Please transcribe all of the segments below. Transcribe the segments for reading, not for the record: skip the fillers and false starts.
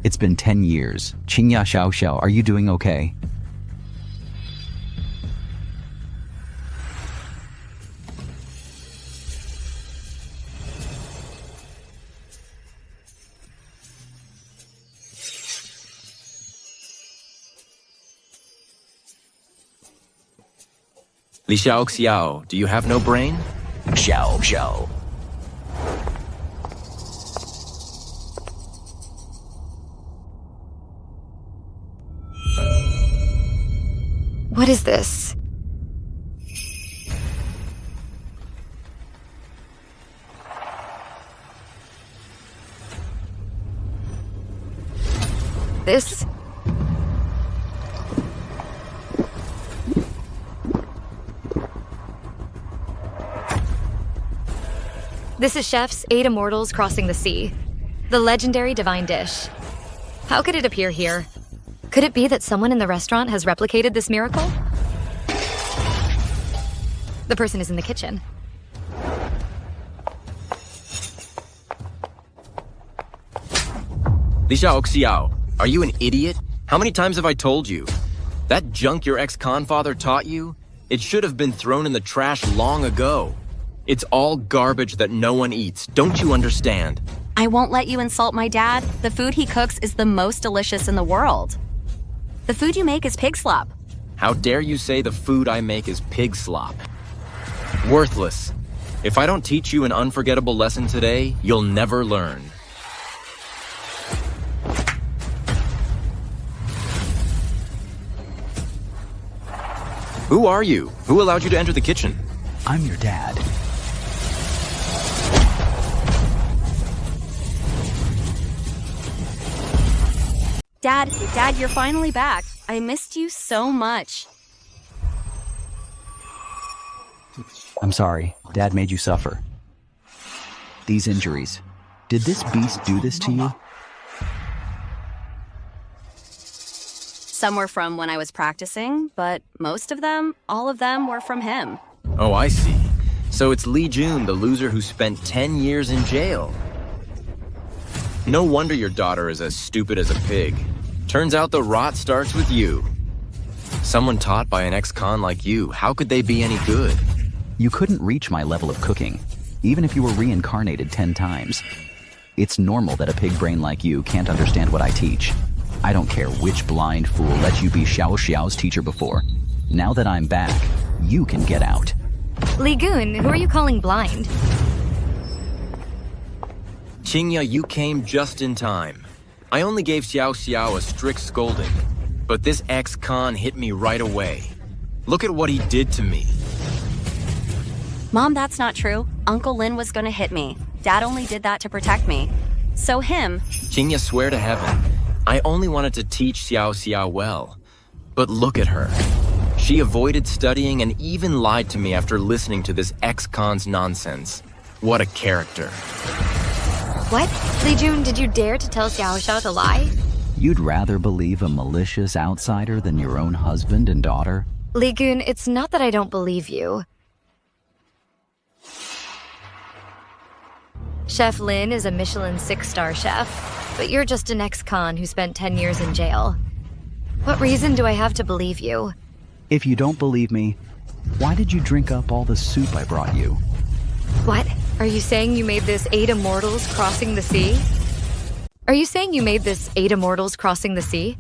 It's been 10 years. Qingya Xiao Xiao, are you doing okay? Li Xiao Xiao, do you have no brain? Xiao Xiao. What is this? This? This is Chef's 8 Immortals Crossing the Sea, the legendary divine dish. How could it appear here? Could it be that someone in the restaurant has replicated this miracle? The person is in the kitchen. Li Xiao Xiao, are you an idiot? How many times have I told you? That junk your ex-con-father taught you? It should have been thrown in the trash long ago. It's all garbage that no one eats. Don't you understand? I won't let you insult my dad. The food he cooks is the most delicious in the world. The food you make is pig slop. How dare you say the food I make is pig slop? Worthless. If I don't teach you an unforgettable lesson today, you'll never learn. Who are you? Who allowed you to enter the kitchen? I'm your dad. Dad, you're finally back. I missed you so much. I'm sorry. Dad made you suffer. These injuries. Did this beast do this to you? Some were from when I was practicing, but most of them, all of them, were from him. Oh, I see. So it's Li Jun, the loser who spent 10 years in jail. No wonder your daughter is as stupid as a pig. Turns out the rot starts with you. Someone taught by an ex-con like you, how could they be any good? You couldn't reach my level of cooking, even if you were reincarnated 10 times. It's normal that a pig brain like you can't understand what I teach. I don't care which blind fool let you be Xiao Xiao's teacher before. Now that I'm back, you can get out. Li Gun, who are you calling blind? Qingya, you came just in time. I only gave Xiao Xiao a strict scolding, but this ex-con hit me right away. Look at what he did to me. Mom, that's not true. Uncle Lin was gonna hit me. Dad only did that to protect me. So him. Qingya, swear to heaven, I only wanted to teach Xiao Xiao well. But look at her. She avoided studying and even lied to me after listening to this ex-con's nonsense. What a character. What? Li Jun, did you dare to tell Xiao Xiao to lie? You'd rather believe a malicious outsider than your own husband and daughter? Li Gun, it's not that I don't believe you. Chef Lin is a Michelin 6-star chef, but you're just an ex-con who spent 10 years in jail. What reason do I have to believe you? If you don't believe me, why did you drink up all the soup I brought you? What? Are you saying you made this 8 Immortals Crossing the Sea? Are you saying you made this 8 Immortals Crossing the Sea?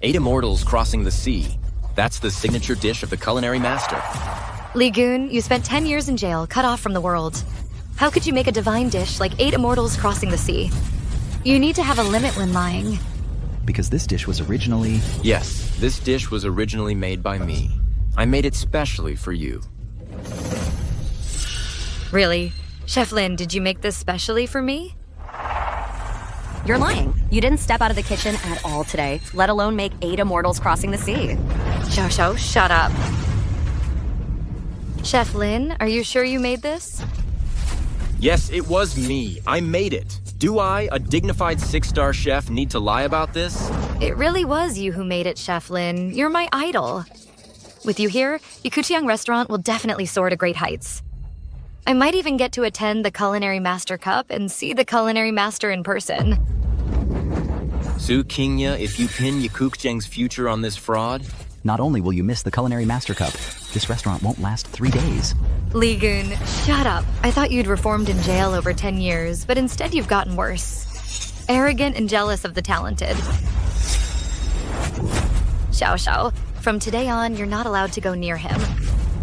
8 Immortals Crossing the Sea. That's the signature dish of the culinary master. Li Gun, you spent 10 years in jail, cut off from the world. How could you make a divine dish like 8 Immortals Crossing the Sea? You need to have a limit when lying. Because this dish was originally... Yes, this dish was originally made by me. I made it specially for you. Really? Chef Lin, did you make this specially for me? You're lying. You didn't step out of the kitchen at all today, let alone make 8 Immortals Crossing the Sea. Xiao Xiao, shut up. Chef Lin, are you sure you made this? Yes, it was me. I made it. Do I, a dignified 6-star chef, need to lie about this? It really was you who made it, Chef Lin. You're my idol. With you here, Yikuchiang restaurant will definitely soar to great heights. I might even get to attend the Culinary Master Cup and see the Culinary Master in person. Su Qingya, if you pin Yakukjiang's future on this fraud, Not only will you miss the Culinary Master Cup, this restaurant won't last 3 days. Li Gun, shut up. I thought you'd reformed in jail over 10 years, but instead you've gotten worse. Arrogant and jealous of the talented. Xiao Xiao, from today on, you're not allowed to go near him.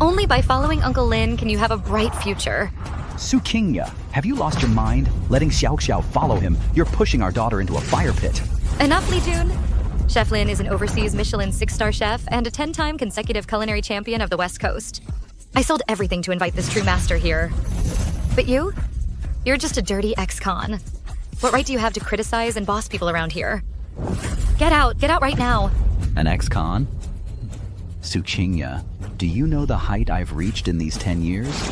Only by following Uncle Lin can you have a bright future. Su Qingya, have you lost your mind? Letting Xiao Xiao follow him, you're pushing our daughter into a fire pit. Enough, Li Jun. Chef Lin is an overseas Michelin 6-star chef and a 10-time consecutive culinary champion of the West Coast. I sold everything to invite this true master here. But you? You're just a dirty ex-con. What right do you have to criticize and boss people around here? Get out right now. An ex-con? Su Qingya, do you know the height I've reached in these 10 years?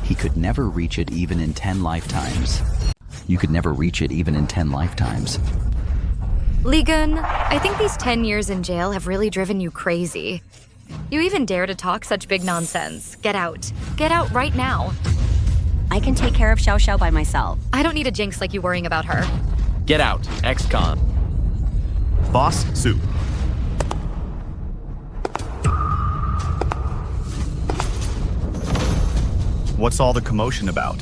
He could never reach it even in 10 lifetimes. You could never reach it even in 10 lifetimes. Li Gun, I think these 10 years in jail have really driven you crazy. You even dare to talk such big nonsense. Get out. Get out right now. I can take care of Xiao Xiao by myself. I don't need a jinx like you worrying about her. get out, ex-con. Boss Su. What's all the commotion about?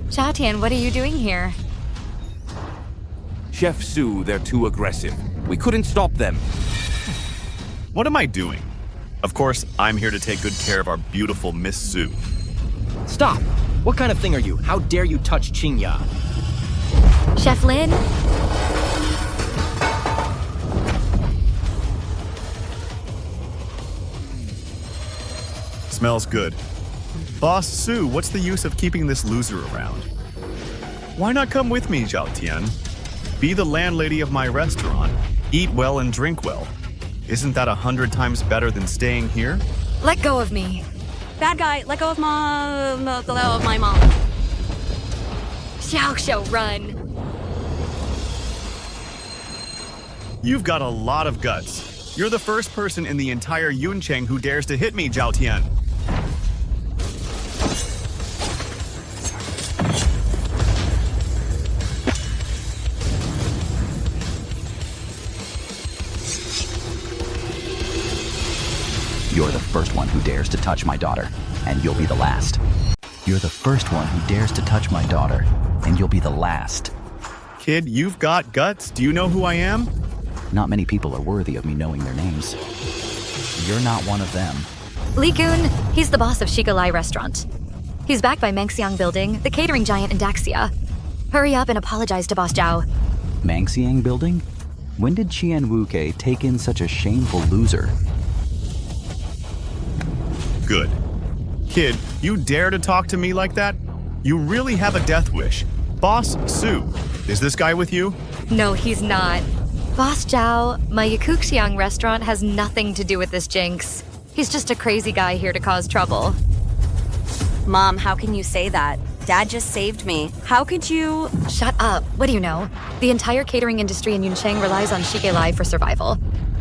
Zhao Tian, what are you doing here? Chef Su, they're too aggressive. We couldn't stop them. What am I doing? Of course, I'm here to take good care of our beautiful Miss Su. Stop! What kind of thing are you? How dare you touch Qingya? Chef Lin? Smells good. Boss Su, what's the use of keeping this loser around? Why not come with me, Zhao Tian? Be the landlady of my restaurant. Eat well and drink well. Isn't that 100 times better than staying here? Let go of me. Bad guy, let go of my mom. Xiao, run. You've got a lot of guts. You're the first person in the entire Yuncheng who dares to hit me, Zhao Tian. You're the first one who dares to touch my daughter, and you'll be the last. You're the first one who dares to touch my daughter, and you'll be the last. Kid, you've got guts. Do you know who I am? Not many people are worthy of me knowing their names. You're not one of them. Li Gun, he's the boss of Shigalai Restaurant. He's backed by Mengxiang Building, the catering giant in Daxia. Hurry up and apologize to Boss Zhao. Mangxiang Building? When did Qian Wuke take in such a shameful loser? Good. Kid, you dare to talk to me like that? You really have a death wish. Boss Su, is this guy with you? No, he's not. Boss Zhao, my Yakukxiang restaurant has nothing to do with this jinx. He's just a crazy guy here to cause trouble. Mom, how can you say that? Dad just saved me. How could you? Shut up. What do you know? The entire catering industry in Yuncheng relies on Shigalai for survival.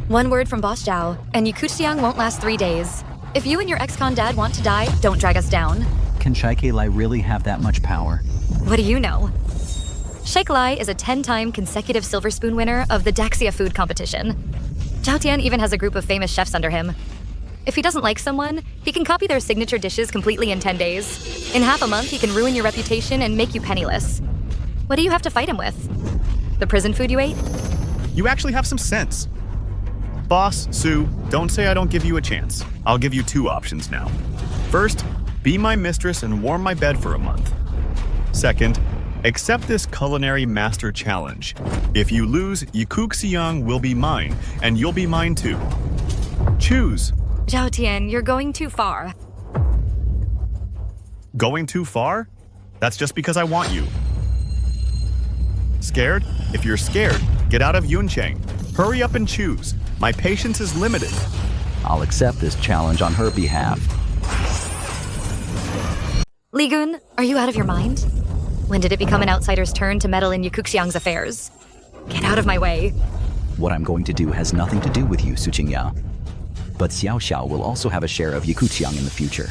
One word from Boss Zhao, and Yakukxiang won't last 3 days. If you and your ex-con dad want to die, don't drag us down. Can Shigalai really have that much power? What do you know? Shigalai is a 10-time consecutive Silver Spoon winner of the Daxia food competition. Zhao Tian even has a group of famous chefs under him. If he doesn't like someone, he can copy their signature dishes completely in 10 days. In half a month, he can ruin your reputation and make you penniless. What do you have to fight him with? The prison food you ate? You actually have some sense. Boss Su, don't say I don't give you a chance. I'll give you 2 options now. First, be my mistress and warm my bed for a month. Second, accept this culinary master challenge. If you lose, Yakukxiang will be mine, and you'll be mine too. Choose. Zhao Tian, you're going too far. Going too far? That's just because I want you. Scared? If you're scared, get out of Yuncheng. Hurry up and choose. My patience is limited. I'll accept this challenge on her behalf. Li Gun, are you out of your mind? When did it become an outsider's turn to meddle in Yakukxiang's affairs? Get out of my way. What I'm going to do has nothing to do with you, Su Qingya. But Xiao Xiao will also have a share of Yakukxiang in the future.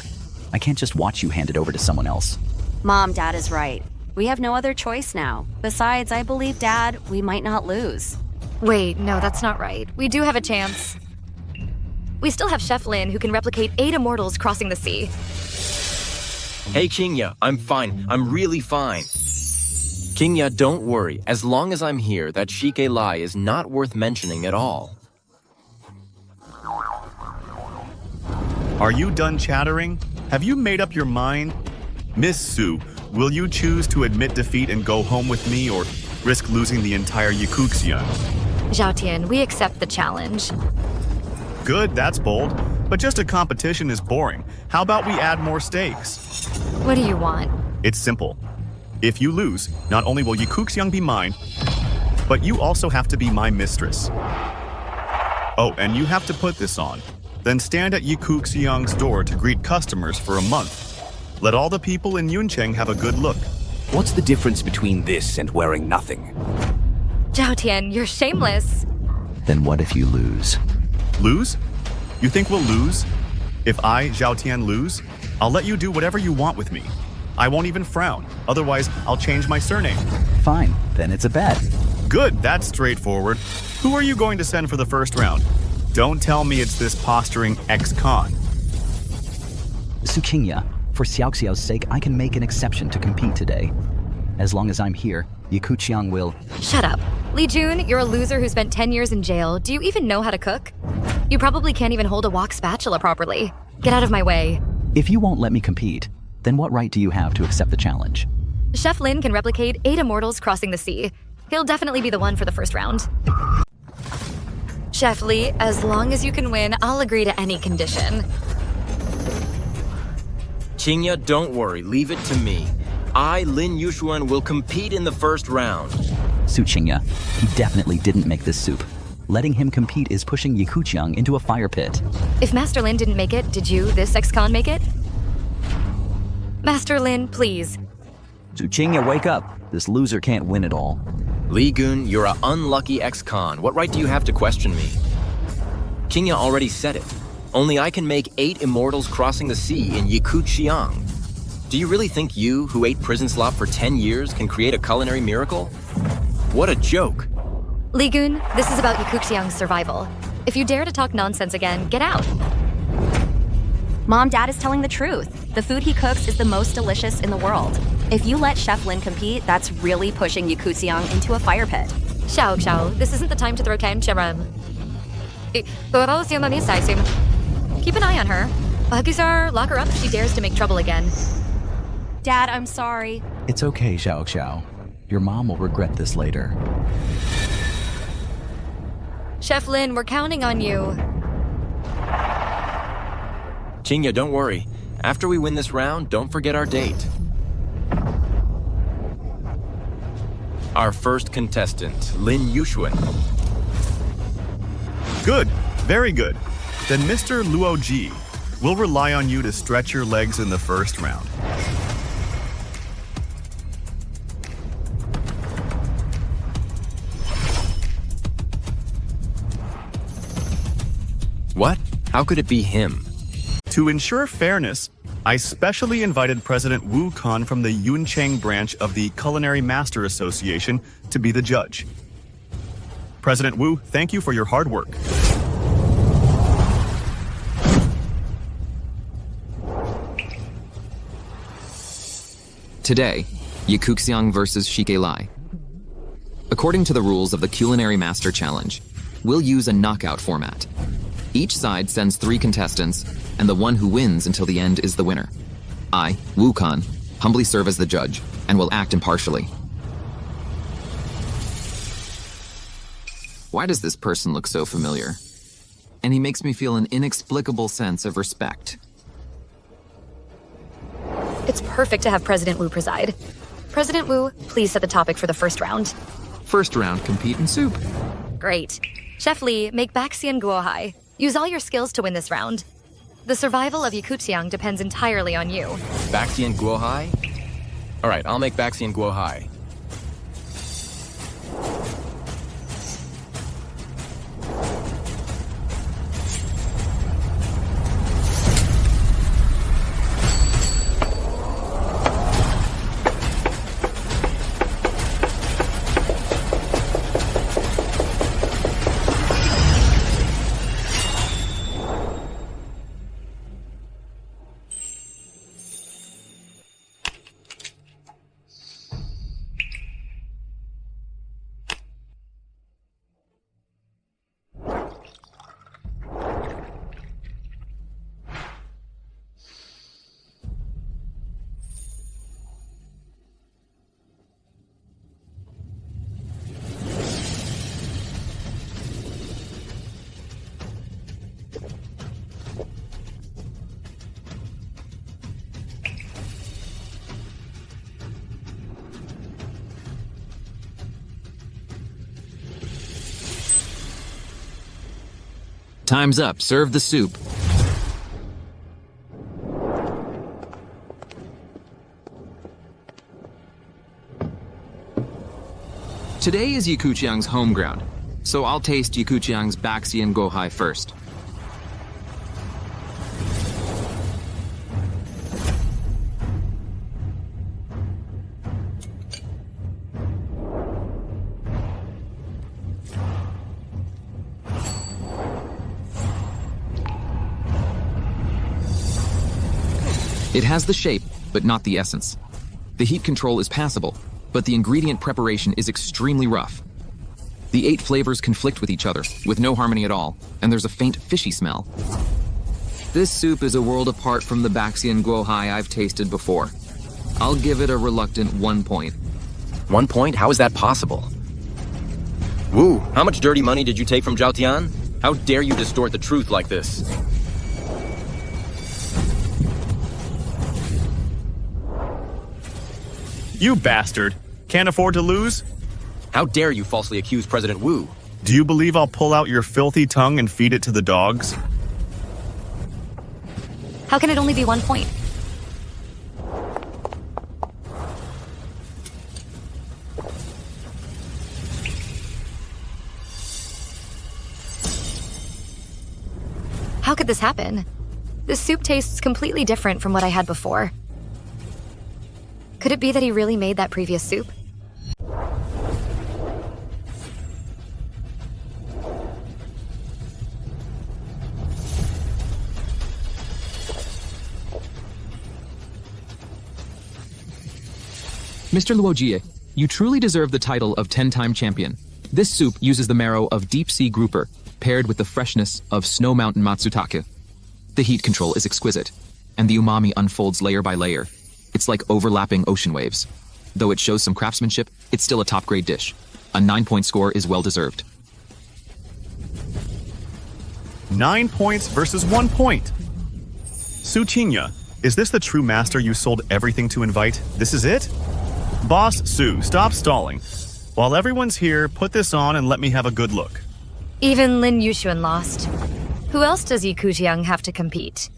I can't just watch you hand it over to someone else. Mom, Dad is right. We have no other choice now. Besides, I believe, Dad, we might not lose. Wait, no, that's not right. We do have a chance. We still have Chef Lin, who can replicate 8 immortals crossing the sea. Hey, Kingya, I'm fine. I'm really fine. Kingya, don't worry. As long as I'm here, that Shike Lai is not worth mentioning at all. Are you done chattering? Have you made up your mind? Miss Su, will you choose to admit defeat and go home with me or risk losing the entire Yakuxian? Zhao Tian, we accept the challenge. Good, that's bold. But just a competition is boring. How about we add more stakes? What do you want? It's simple. If you lose, not only will Yakuxiang be mine, but you also have to be my mistress. Oh, and you have to put this on. Then stand at Yakuxiang's door to greet customers for a month. Let all the people in Yuncheng have a good look. What's the difference between this and wearing nothing? Zhao Tian, you're shameless. Then what if you lose? Lose? You think we'll lose? If I, Zhao Tian, lose, I'll let you do whatever you want with me. I won't even frown. Otherwise, I'll change my surname. Fine, then it's a bet. Good, that's straightforward. Who are you going to send for the first round? Don't tell me it's this posturing ex-con. Su Qingya, for Xiaoxiao's sake, I can make an exception to compete today. As long as I'm here, Yakuxiang will... Shut up. Li Jun, you're a loser who spent 10 years in jail. Do you even know how to cook? You probably can't even hold a wok spatula properly. Get out of my way. If you won't let me compete, then what right do you have to accept the challenge? Chef Lin can replicate 8 immortals crossing the sea. He'll definitely be the one for the first round. Chef Li, as long as you can win, I'll agree to any condition. Kingya, don't worry. Leave it to me. I, Lin Yushuan, will compete in the first round. Su Qingya, he definitely didn't make this soup. Letting him compete is pushing Yakuxiang into a fire pit. If Master Lin didn't make it, did you, this ex-con, make it? Master Lin, please. Su Qingya, wake up. This loser can't win it all. Li Gun, you're an unlucky ex-con. What right do you have to question me? Kingya already said it. Only I can make 8 immortals crossing the sea in Yakuxiang. Do you really think you, who ate prison slop for 10 years, can create a culinary miracle? What a joke. Li Gun, this is about Yakuxiang's survival. If you dare to talk nonsense again, get out. Mom, Dad is telling the truth. The food he cooks is the most delicious in the world. If you let Chef Lin compete, that's really pushing Yakuxiang into a fire pit. Xiao, this isn't the time to throw counterattack. Keep an eye on her. Baguzar, lock her up if she dares to make trouble again. Dad, I'm sorry. It's okay, Xiao. Your mom will regret this later. Chef Lin, we're counting on you. Kingya, don't worry. After we win this round, don't forget our date. Our first contestant, Lin Yushuan. Good, very good. Then Mr. Luo Ji, we'll rely on you to stretch your legs in the first round. What? How could it be him? To ensure fairness, I specially invited President Wu Kan from the Yuncheng branch of the Culinary Master Association to be the judge. President Wu, thank you for your hard work. Today, Yakuxiang versus Shike Lai. According to the rules of the Culinary Master Challenge, we'll use a knockout format. Each side sends 3 contestants, and the one who wins until the end is the winner. I, Wu Kan, humbly serve as the judge, and will act impartially. Why does this person look so familiar? And he makes me feel an inexplicable sense of respect. It's perfect to have President Wu preside. President Wu, please set the topic for the first round. First round, compete in soup. Great. Chef Li, make Baxian Guohai. Use all your skills to win this round. The survival of Yakuxiang depends entirely on you. Baxian Guohai? Alright, I'll make Baxian Guohai. Time's up. Serve the soup. Today is Yikuchiang's home ground, so I'll taste Yikuchiang's Baxi and Gohai first. It has the shape, but not the essence. The heat control is passable, but the ingredient preparation is extremely rough. The 8 flavors conflict with each other, with no harmony at all, and there's a faint fishy smell. This soup is a world apart from the Baxi and Guohai I've tasted before. I'll give it a reluctant 1 point. 1 point? How is that possible? Wu, how much dirty money did you take from Zhao Tian? How dare you distort the truth like this? You bastard. Can't afford to lose? How dare you falsely accuse President Wu? Do you believe I'll pull out your filthy tongue and feed it to the dogs? How can it only be 1 point? How could this happen? This soup tastes completely different from what I had before. Could it be that he really made that previous soup? Mr. Luojie, you truly deserve the title of 10-time champion. This soup uses the marrow of deep-sea grouper, paired with the freshness of Snow Mountain Matsutake. The heat control is exquisite, and the umami unfolds layer by layer. It's like overlapping ocean waves. Though it shows some craftsmanship, it's still a top-grade dish. A 9-point score is well-deserved. 9 points versus 1 point. Su Qinya, is this the true master you sold everything to invite? This is it? Boss Su, stop stalling. While everyone's here, put this on and let me have a good look. Even Lin Yushuan lost. Who else does Yikujiang have to compete?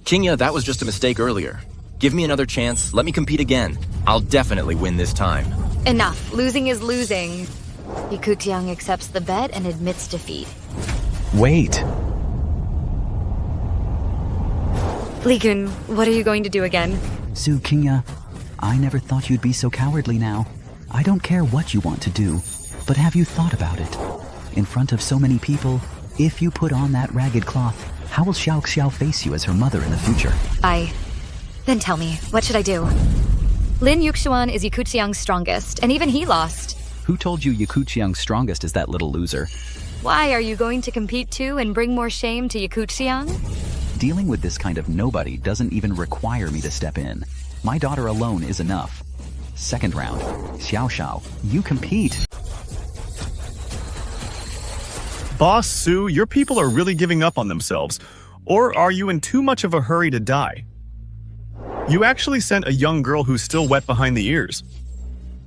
Qinya, that was just a mistake earlier. Give me another chance, let me compete again. I'll definitely win this time. Enough. Losing is losing. Yikujiang accepts the bet and admits defeat. Wait. Li-kun, what are you going to do again? Su Qinya, I never thought you'd be so cowardly now. I don't care what you want to do, but have you thought about it? In front of so many people, if you put on that ragged cloth, how will Xiao Xiao face you as her mother in the future? Then tell me, what should I do? Lin Yuxuan is Yikuchiang's strongest, and even he lost. Who told you Yikuchiang's strongest is that little loser? Why, are you going to compete too and bring more shame to Yikuchiang? Dealing with this kind of nobody doesn't even require me to step in. My daughter alone is enough. Second round. Xiao Xiao, you compete. Boss Su, your people are really giving up on themselves. Or are you in too much of a hurry to die? You actually sent a young girl who's still wet behind the ears.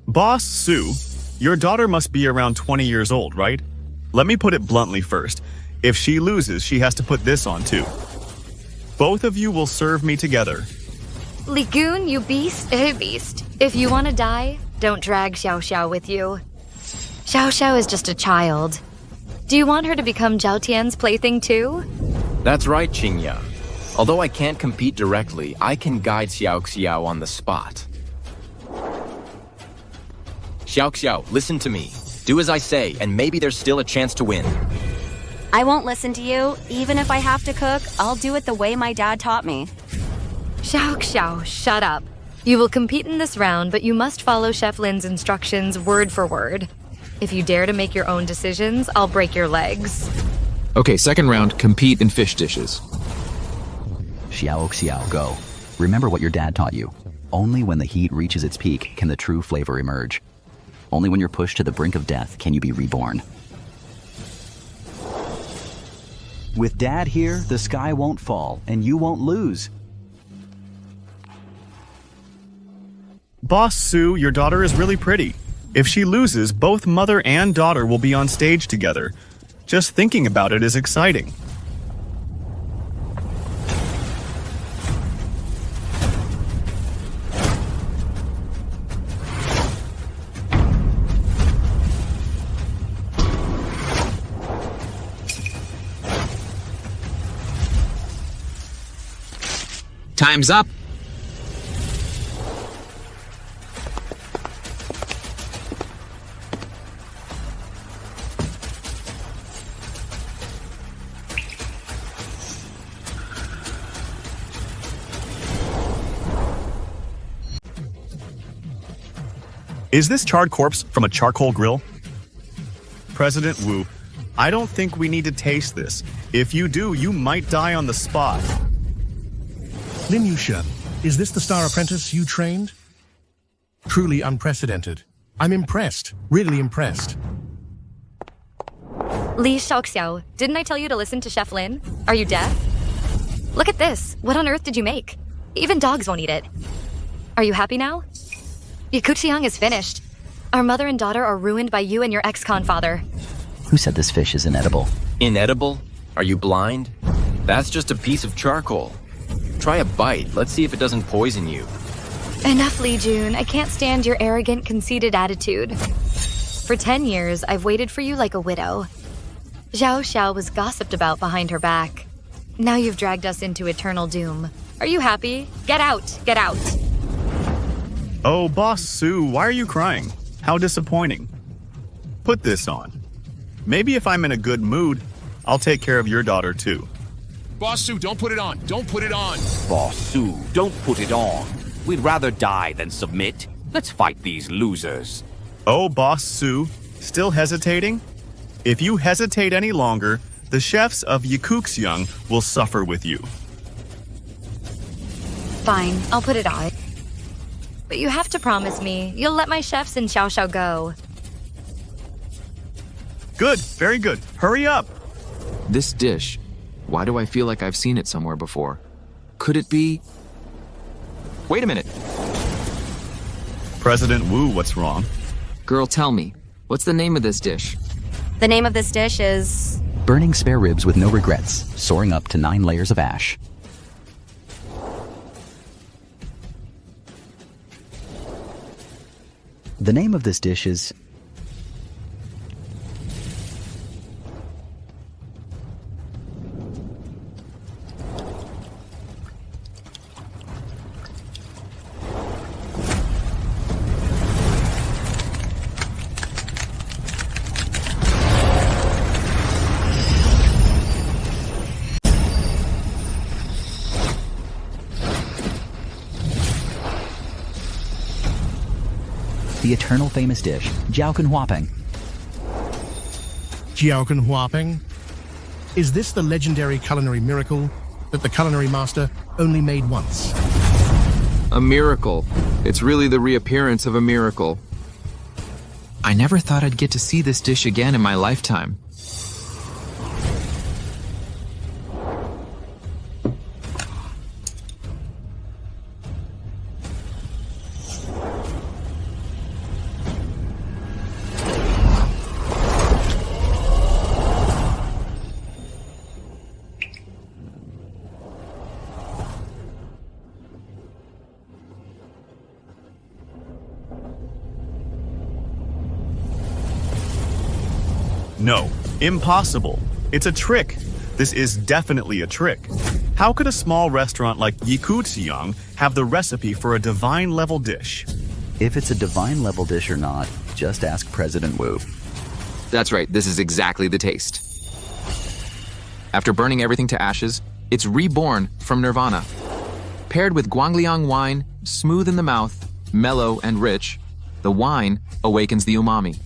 Boss Su, your daughter must be around 20 years old, right? Let me put it bluntly first. If she loses, she has to put this on too. Both of you will serve me together. Li-kun, you beast. If you want to die, don't drag Xiao Xiao with you. Xiao Xiao is just a child. Do you want her to become Zhao Tian's plaything too? That's right, Qinya. Although I can't compete directly, I can guide Xiao Xiao on the spot. Xiao Xiao, listen to me. Do as I say, and maybe there's still a chance to win. I won't listen to you. Even if I have to cook, I'll do it the way my dad taught me. Xiao Xiao, shut up. You will compete in this round, but you must follow Chef Lin's instructions word for word. If you dare to make your own decisions, I'll break your legs. Okay, second round, compete in fish dishes. Xiao Xiao, go. Remember what your dad taught you. Only when the heat reaches its peak can the true flavor emerge. Only when you're pushed to the brink of death can you be reborn. With Dad here, the sky won't fall, and you won't lose. Boss Su, your daughter is really pretty. If she loses, both mother and daughter will be on stage together. Just thinking about it is exciting. Time's up. Is this charred corpse from a charcoal grill? President Wu, I don't think we need to taste this. If you do, you might die on the spot. Lin Yushen, is this the Star Apprentice you trained? Truly unprecedented. I'm impressed, really impressed. Li Shaoxiao, didn't I tell you to listen to Chef Lin? Are you deaf? Look at this. What on earth did you make? Even dogs won't eat it. Are you happy now? Yakuchiang is finished. Our mother and daughter are ruined by you and your ex-con father. Who said this fish is inedible? Inedible? Are you blind? That's just a piece of charcoal. Try a bite. Let's see if it doesn't poison you. Enough, Li Jun. I can't stand your arrogant, conceited attitude. For 10 years, I've waited for you like a widow. Zhao Xiao was gossiped about behind her back. Now you've dragged us into eternal doom. Are you happy? Get out! Get out! Oh, Boss Sue, why are you crying? How disappointing. Put this on. Maybe if I'm in a good mood, I'll take care of your daughter too. Boss Sue, don't put it on. Don't put it on. Boss Sue, don't put it on. We'd rather die than submit. Let's fight these losers. Oh, Boss Sue, still hesitating? If you hesitate any longer, the chefs of Yakuxiang will suffer with you. Fine, I'll put it on. But you have to promise me you'll let my chefs in Xiao Xiao go. Good, very good. Hurry up. This dish. Why do I feel like I've seen it somewhere before? Could it be... Wait a minute. President Wu, what's wrong? Girl, tell me. What's the name of this dish? The name of this dish is... Burning spare ribs with no regrets, soaring up to 9 layers of ash. The name of this dish is... the eternal famous dish, Jiaoken Huapeng. Jiaoken Huapeng? Is this the legendary culinary miracle that the culinary master only made once? A miracle. It's really the reappearance of a miracle. I never thought I'd get to see this dish again in my lifetime. No, impossible. It's a trick. This is definitely a trick. How could a small restaurant like Yakuxiang have the recipe for a divine-level dish? If it's a divine-level dish or not, just ask President Wu. That's right, this is exactly the taste. After burning everything to ashes, it's reborn from nirvana. Paired with Guangliang wine, smooth in the mouth, mellow and rich, the wine awakens the umami.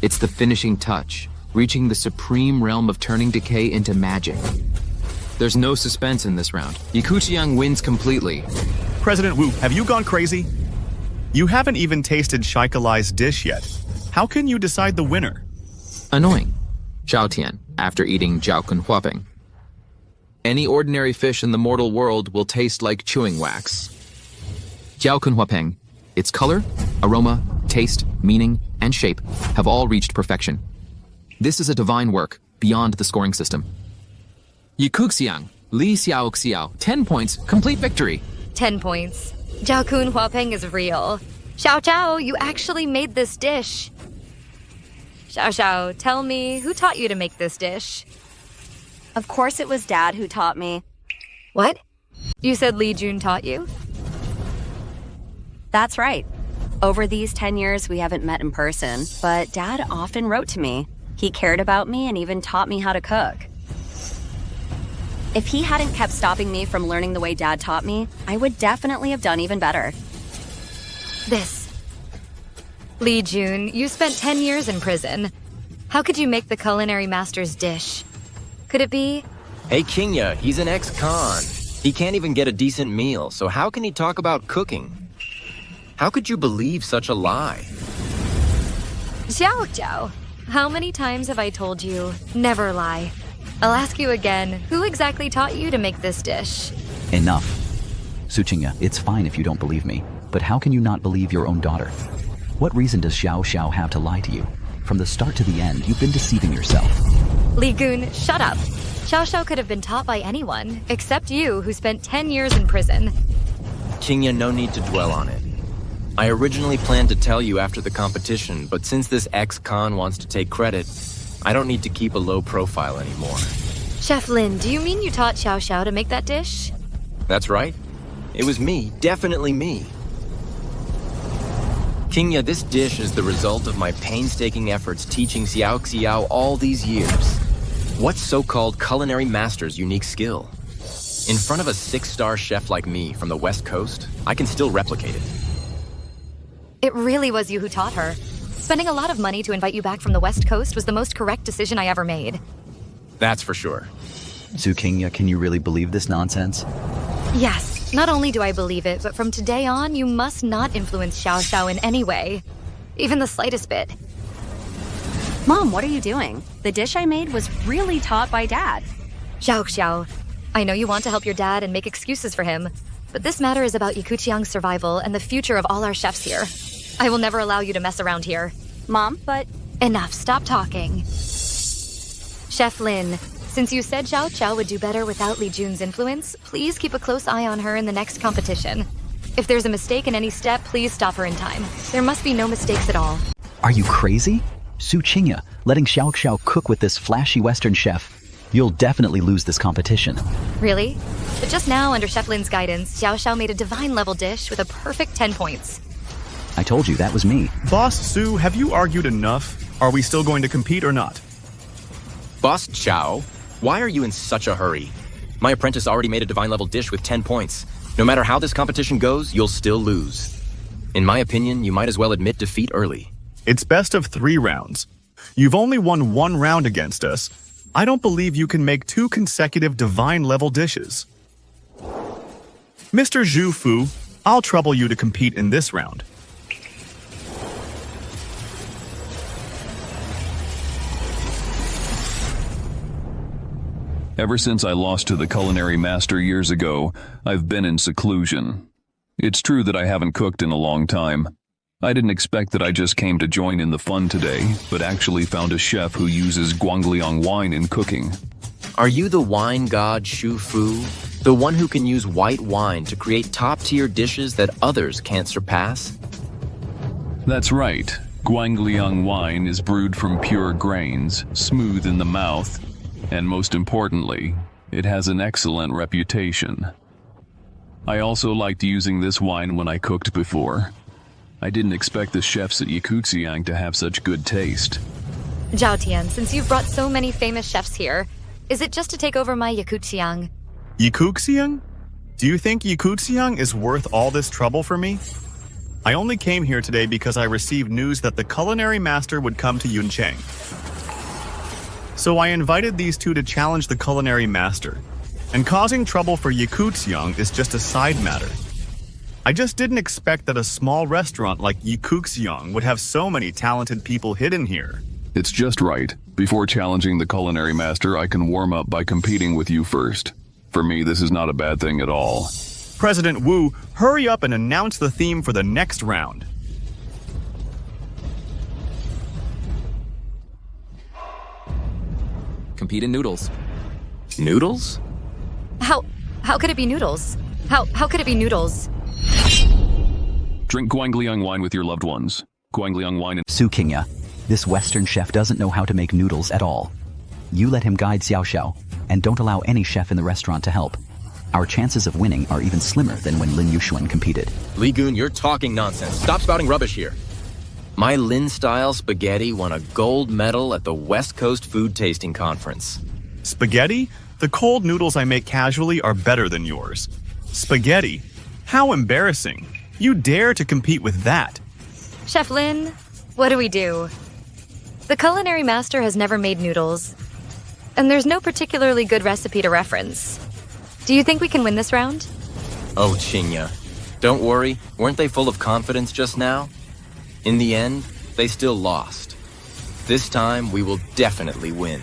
It's the finishing touch, reaching the supreme realm of turning decay into magic. There's no suspense in this round. Yakuchiang wins completely. President Wu, have you gone crazy? You haven't even tasted Shaikalai's dish yet. How can you decide the winner? Annoying. Zhao Tian, after eating Jiaoken Huapeng. Any ordinary fish in the mortal world will taste like chewing wax. Jiaoken Huapeng, its color, aroma, taste, meaning, and shape have all reached perfection. This is a divine work beyond the scoring system. Yakuxiang, Li Xiaoxiao, 10 points, complete victory. 10 points. Jiaokun Huapeng is real. Xiao Xiao, you actually made this dish. Xiao Xiao, tell me, who taught you to make this dish? Of course it was Dad who taught me. What? You said Li Jun taught you? That's right. Over these 10 years, we haven't met in person, but Dad often wrote to me. He cared about me and even taught me how to cook. If he hadn't kept stopping me from learning the way Dad taught me, I would definitely have done even better. This. Li Jun, you spent 10 years in prison. How could you make the culinary master's dish? Could it be? Hey, Kingya, he's an ex-con. He can't even get a decent meal, so how can he talk about cooking? How could you believe such a lie? Xiao Xiao, how many times have I told you, never lie? I'll ask you again, who exactly taught you to make this dish? Enough. Su Qingya, it's fine if you don't believe me, but how can you not believe your own daughter? What reason does Xiao Xiao have to lie to you? From the start to the end, you've been deceiving yourself. Li Gun, shut up. Xiao Xiao could have been taught by anyone, except you, who spent 10 years in prison. Kingya, no need to dwell on it. I originally planned to tell you after the competition, but since this ex-con wants to take credit, I don't need to keep a low profile anymore. Chef Lin, do you mean you taught Xiao Xiao to make that dish? That's right. It was me, definitely me. Kingya, this dish is the result of my painstaking efforts teaching Xiao Xiao all these years. What's so-called culinary master's unique skill? In front of a 6-star chef like me from the West Coast, I can still replicate it. It really was you who taught her. Spending a lot of money to invite you back from the West Coast was the most correct decision I ever made. That's for sure. Su Qingya, can you really believe this nonsense? Yes, not only do I believe it, but from today on, you must not influence Xiao Xiao in any way. Even the slightest bit. Mom, what are you doing? The dish I made was really taught by Dad. Xiao Xiao, I know you want to help your dad and make excuses for him, but this matter is about Yakuchiang's survival and the future of all our chefs here. I will never allow you to mess around here. Mom, but... Enough, stop talking. Chef Lin, since you said Xiao Xiao would do better without Li Jun's influence, please keep a close eye on her in the next competition. If there's a mistake in any step, please stop her in time. There must be no mistakes at all. Are you crazy? Su Qingya, letting Xiao Xiao cook with this flashy Western chef. You'll definitely lose this competition. Really? But just now, under Chef Lin's guidance, Xiao Xiao made a divine-level dish with a perfect 10 points. I told you, that was me. Boss Su, have you argued enough? Are we still going to compete or not? Boss Chow, why are you in such a hurry? My apprentice already made a divine-level dish with 10 points. No matter how this competition goes, you'll still lose. In my opinion, you might as well admit defeat early. It's best of 3 rounds. You've only won 1 round against us. I don't believe you can make 2 consecutive divine-level dishes. Mr. Zhu Fu, I'll trouble you to compete in this round. Ever since I lost to the culinary master years ago, I've been in seclusion. It's true that I haven't cooked in a long time. I didn't expect that I just came to join in the fun today, but actually found a chef who uses Guangliang wine in cooking. Are you the wine god Shu Fu? The one who can use white wine to create top-tier dishes that others can't surpass? That's right. Guangliang wine is brewed from pure grains, smooth in the mouth, and most importantly, it has an excellent reputation. I also liked using this wine when I cooked before. I didn't expect the chefs at Yakuchiang to have such good taste. Zhao Tian, since you've brought so many famous chefs here, is it just to take over my Yakuchiang? Yakuchiang? Do you think Yakuchiang is worth all this trouble for me? I only came here today because I received news that the culinary master would come to Yuncheng. So I invited these 2 to challenge the culinary master. And causing trouble for Yakuchiang is just a side matter. I just didn't expect that a small restaurant like Yakuchiang would have so many talented people hidden here. It's just right. Before challenging the culinary master, I can warm up by competing with you first. For me, this is not a bad thing at all. President Wu, hurry up and announce the theme for the next round. Compete in noodles. Noodles? How could it be noodles? How could it be noodles? Drink Guangliang wine with your loved ones. Guangliang wine and... Su Qingya, this Western chef doesn't know how to make noodles at all. You let him guide Xiao Xiao, and don't allow any chef in the restaurant to help. Our chances of winning are even slimmer than when Lin Yuxuan competed. Li Gun, you're talking nonsense. Stop spouting rubbish here. My Lin-style spaghetti won a gold medal at the West Coast Food Tasting Conference. Spaghetti? The cold noodles I make casually are better than yours. Spaghetti? How embarrassing. You dare to compete with that. Chef Lin, what do we do? The culinary master has never made noodles, and there's no particularly good recipe to reference. Do you think we can win this round? Oh, Chinya. Don't worry, weren't they full of confidence just now? In the end, they still lost. This time, we will definitely win.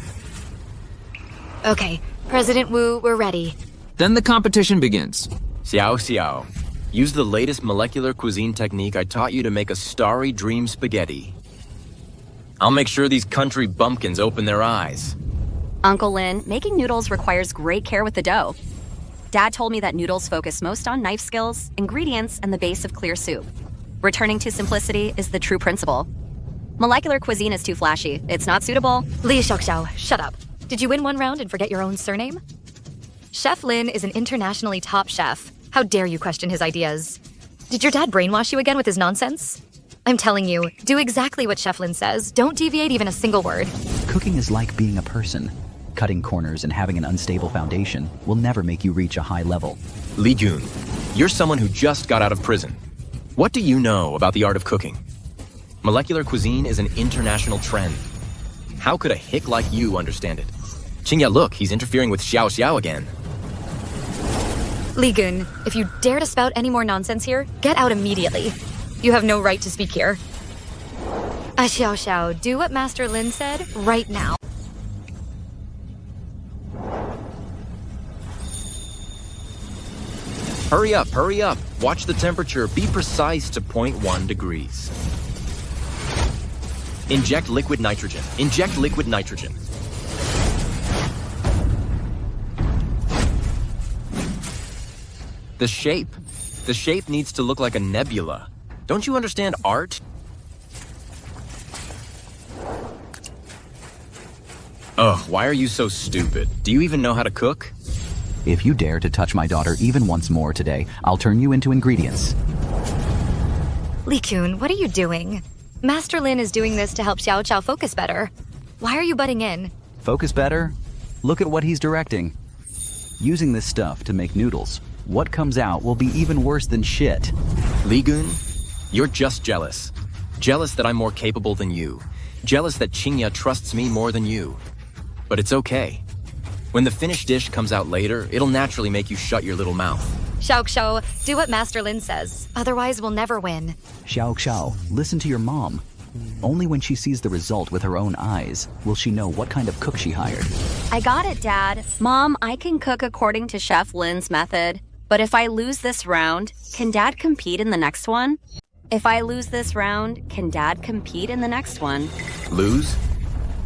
Okay, President Wu, we're ready. Then the competition begins. Xiao Xiao, use the latest molecular cuisine technique I taught you to make a starry dream spaghetti. I'll make sure these country bumpkins open their eyes. Uncle Lin, making noodles requires great care with the dough. Dad told me that noodles focus most on knife skills, ingredients, and the base of clear soup. Returning to simplicity is the true principle. Molecular cuisine is too flashy. It's not suitable. Li Xiaoxiao, shut up. Did you win one round and forget your own surname? Chef Lin is an internationally top chef. How dare you question his ideas? Did your dad brainwash you again with his nonsense? I'm telling you, do exactly what Chef Lin says. Don't deviate even a single word. Cooking is like being a person. Cutting corners and having an unstable foundation will never make you reach a high level. Li Gun, you're someone who just got out of prison. What do you know about the art of cooking? Molecular cuisine is an international trend. How could a hick like you understand it? Chinya, look, he's interfering with Xiao Xiao again. Li Gun, if you dare to spout any more nonsense here, get out immediately. You have no right to speak here. Xiao Xiao, do what Master Lin said right now. Hurry up, hurry up. Watch the temperature. Be precise to 0.1 degrees. Inject liquid nitrogen. Inject liquid nitrogen. The shape needs to look like a nebula. Don't you understand art? Ugh, why are you so stupid? Do you even know how to cook? If you dare to touch my daughter even once more today, I'll turn you into ingredients. Li Kun, what are you doing? Master Lin is doing this to help Xiao Xiao focus better. Why are you butting in? Focus better? Look at what he's directing. Using this stuff to make noodles, what comes out will be even worse than shit. Li Gun, you're just jealous. Jealous that I'm more capable than you. Jealous that Chinya trusts me more than you. But it's okay. When the finished dish comes out later, it'll naturally make you shut your little mouth. Xiao Xiao, do what Master Lin says. Otherwise, we'll never win. Xiao Xiao, listen to your mom. Only when she sees the result with her own eyes will she know what kind of cook she hired. I got it, Dad. Mom, I can cook according to Chef Lin's method. But if I lose this round, can Dad compete in the next one? If I lose this round, can Dad compete in the next one? Lose?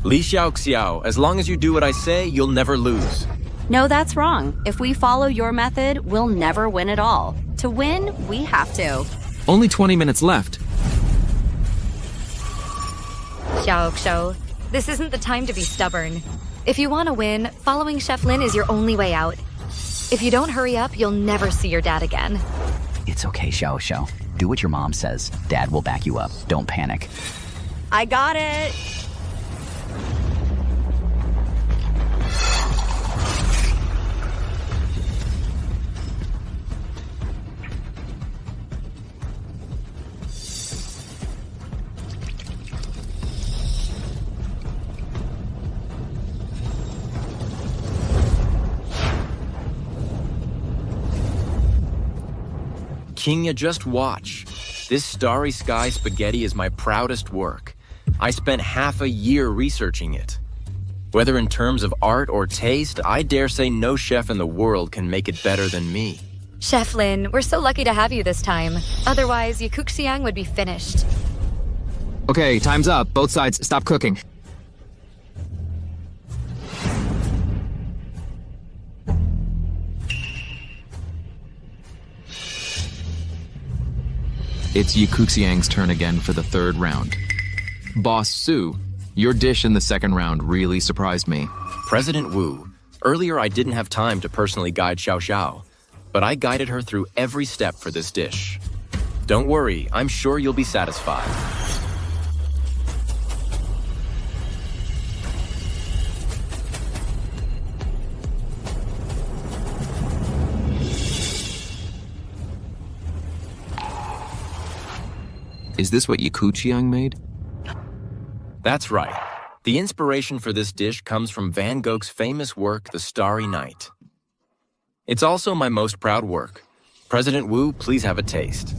Li Xiao Xiao, as long as you do what I say, you'll never lose. No, that's wrong. If we follow your method, we'll never win at all. To win, we have to. Only 20 minutes left. Xiao Xiao, this isn't the time to be stubborn. If you want to win, following Chef Lin is your only way out. If you don't hurry up, you'll never see your dad again. It's okay, Xiao Xiao. Do what your mom says. Dad will back you up. Don't panic. I got it. Kingya, just watch. This starry sky spaghetti is my proudest work. I spent half a year researching it. Whether in terms of art or taste, I dare say no chef in the world can make it better than me. Chef Lin, we're so lucky to have you this time. Otherwise, Yikuxiang would be finished. Okay, time's up. Both sides, stop cooking. It's Yikuxiang's turn again for the third round. Boss Su, your dish in the second round really surprised me. President Wu, earlier I didn't have time to personally guide Xiao Xiao, but I guided her through every step for this dish. Don't worry, I'm sure you'll be satisfied. Is this what Yakuchiang made? That's right. The inspiration for this dish comes from Van Gogh's famous work, The Starry Night. It's also my most proud work. President Wu, please have a taste.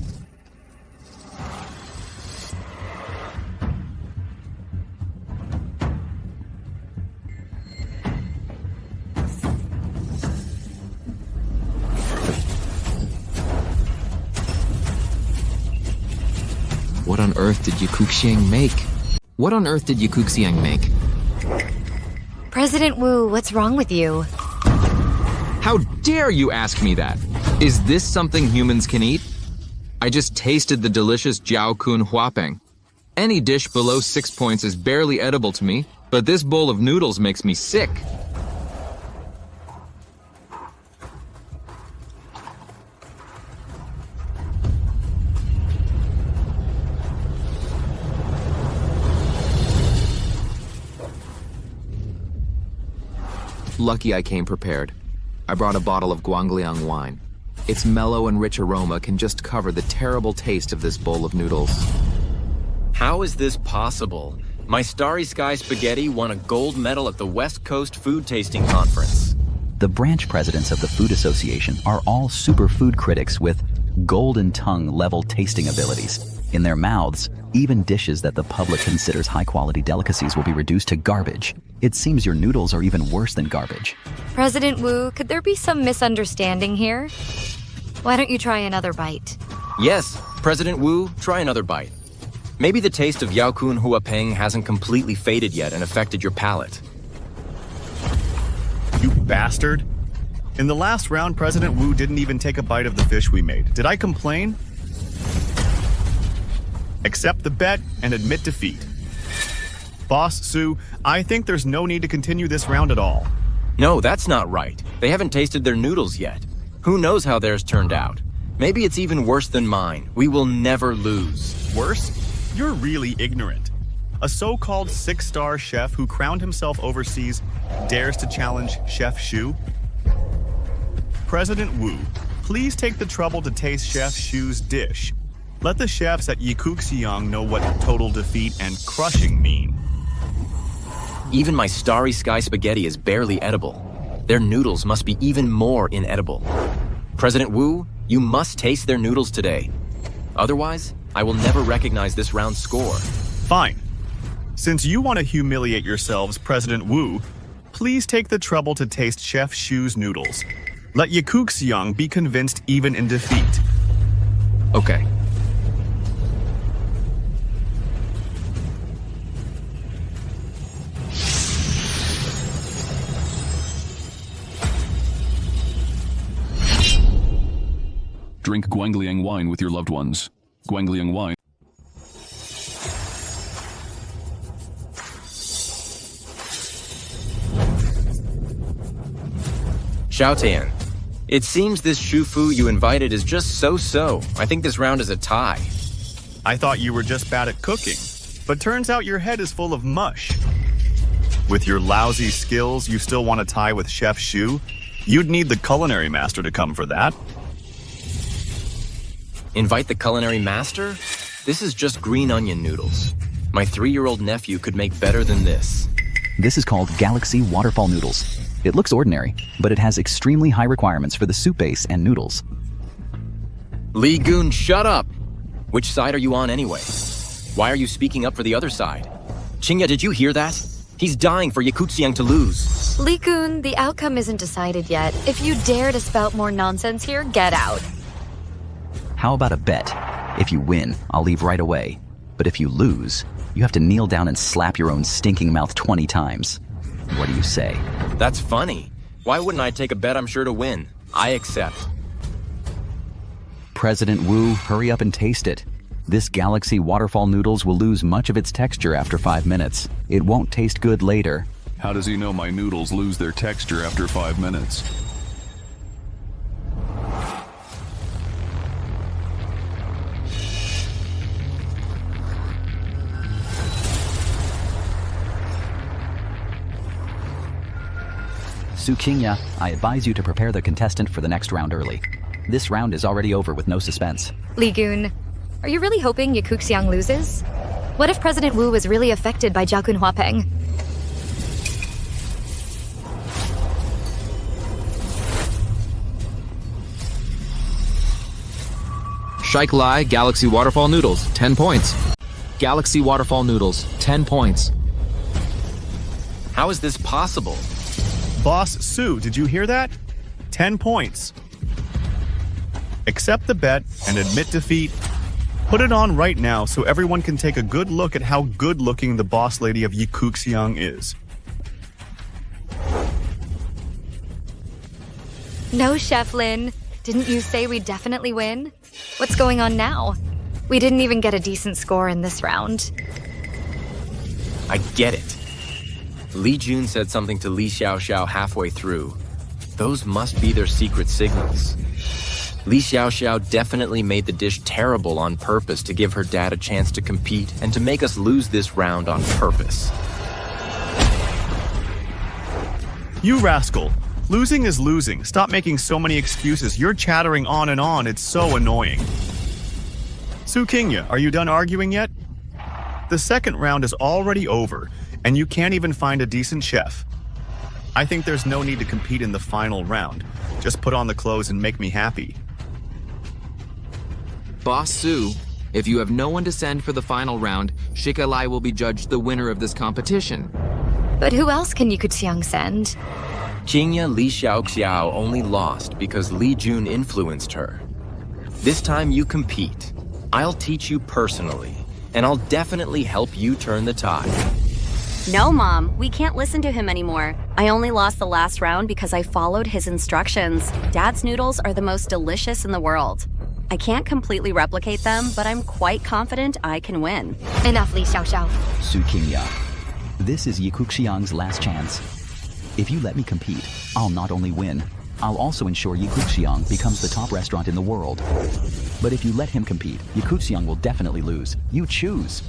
What on earth did Yakuchiang make? What on earth did Yakuchiang make? President Wu, what's wrong with you? How dare you ask me that? Is this something humans can eat? I just tasted the delicious Jiao Kun Huapeng. Any dish below 6 points is barely edible to me, but this bowl of noodles makes me sick. Lucky I came prepared. I brought a bottle of Guangliang wine. Its mellow and rich aroma can just cover the terrible taste of this bowl of noodles. How is this possible? My Starry Sky spaghetti won a gold medal at the West Coast Food Tasting Conference. The branch presidents of the Food Association are all superfood critics with golden tongue level tasting abilities. In their mouths, even dishes that the public considers high-quality delicacies will be reduced to garbage. It seems your noodles are even worse than garbage. President Wu, could there be some misunderstanding here? Why don't you try another bite? Yes, President Wu, try another bite. Maybe the taste of Yao Kun Huapeng hasn't completely faded yet and affected your palate. You bastard. In the last round, President Wu didn't even take a bite of the fish we made. Did I complain? Accept the bet and admit defeat. Boss Su, I think there's no need to continue this round at all. No, that's not right. They haven't tasted their noodles yet. Who knows how theirs turned out? Maybe it's even worse than mine. We will never lose. Worse? You're really ignorant. A so-called 6-star chef who crowned himself overseas dares to challenge Chef Shu? President Wu, please take the trouble to taste Chef Shu's dish. Let the chefs at Yakuxiang know what total defeat and crushing mean. Even my Starry Sky spaghetti is barely edible. Their noodles must be even more inedible. President Wu, you must taste their noodles today. Otherwise, I will never recognize this round's score. Fine. Since you want to humiliate yourselves, President Wu, please take the trouble to taste Chef Shu's noodles. Let Yakuxiang be convinced even in defeat. Okay. Drink Guangliang wine with your loved ones. Guangliang wine. Xiaotian, it seems this Shufu you invited is just so-so. I think this round is a tie. I thought you were just bad at cooking, but turns out your head is full of mush. With your lousy skills, you still want to tie with Chef Shu? You'd need the culinary master to come for that. Invite the culinary master? This is just green onion noodles. My 3-year-old nephew could make better than this. This is called Galaxy Waterfall Noodles. It looks ordinary, but it has extremely high requirements for the soup base and noodles. Li Gun, shut up! Which side are you on anyway? Why are you speaking up for the other side? Qingya, did you hear that? He's dying for Yakuxiang to lose. Li Kun, the outcome isn't decided yet. If you dare to spout more nonsense here, get out. How about a bet? If you win, I'll leave right away. But if you lose, you have to kneel down and slap your own stinking mouth 20 times. What do you say? That's funny. Why wouldn't I take a bet I'm sure to win? I accept. President Wu, hurry up and taste it. This Galaxy Waterfall Noodles will lose much of its texture after 5 minutes. It won't taste good later. How does he know my noodles lose their texture after 5 minutes? Su Qingya, I advise you to prepare the contestant for the next round early. This round is already over with no suspense. Li Gun, are you really hoping Ye Kuxiang loses? What if President Wu was really affected by Jiao Kun Huapeng? Shike Lai, Galaxy Waterfall Noodles, 10 points. Galaxy Waterfall Noodles, 10 points. How is this possible? Boss Su, did you hear that? 10 points. Accept the bet and admit defeat. Put it on right now so everyone can take a good look at how good-looking the boss lady of Ye Kuxiang is. No, Chef Lin. Didn't you say we'd definitely win? What's going on now? We didn't even get a decent score in this round. I get it. Li Jun said something to Li Xiaoxiao halfway through. Those must be their secret signals. Li Xiaoxiao definitely made the dish terrible on purpose to give her dad a chance to compete and to make us lose this round on purpose. You rascal. Losing is losing. Stop making so many excuses. You're chattering on and on. It's so annoying. Su Qingya, are you done arguing yet? The second round is already over, and you can't even find a decent chef. I think there's no need to compete in the final round. Just put on the clothes and make me happy. Boss Su, if you have no one to send for the final round, Shike Lai will be judged the winner of this competition. But who else can Ye Kuxiang send? Qingya Li Xiaoxiao only lost because Li Jun influenced her. This time you compete. I'll teach you personally, and I'll definitely help you turn the tide. No, Mom, we can't listen to him anymore. I only lost the last round because I followed his instructions. Dad's noodles are the most delicious in the world. I can't completely replicate them, but I'm quite confident I can win. Enough, Li Xiaoxiao. Su Qingya, this is Ye Kuxiang's last chance. If you let me compete, I'll not only win, I'll also ensure Ye Kuxiang becomes the top restaurant in the world. But if you let him compete, Ye Kuxiang will definitely lose. You choose.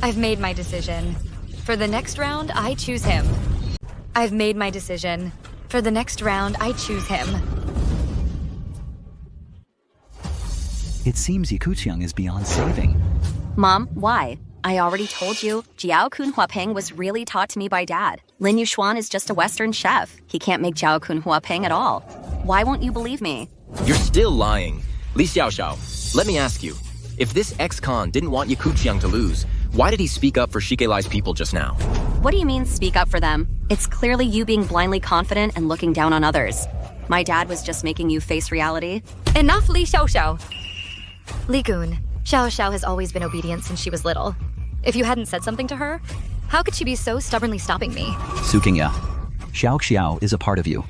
I've made my decision. For the next round, I choose him. I've made my decision. For the next round, I choose him. It seems Ye Kuxiang is beyond saving. Mom, why? I already told you, Jiao Kun Huapeng was really taught to me by Dad. Lin Yushuan is just a Western chef. He can't make Jiao Kun Huapeng at all. Why won't you believe me? You're still lying. Li Xiaoxiao, let me ask you. If this ex-con didn't want Ye Kuxiang to lose, why did he speak up for Shike Lai's people just now? What do you mean, speak up for them? It's clearly you being blindly confident and looking down on others. My dad was just making you face reality. Enough, Li Xiaoxiao. Li Gun, Xiao Xiao has always been obedient since she was little. If you hadn't said something to her, how could she be so stubbornly stopping me? Su Qingya, Xiao Xiao is a part of you.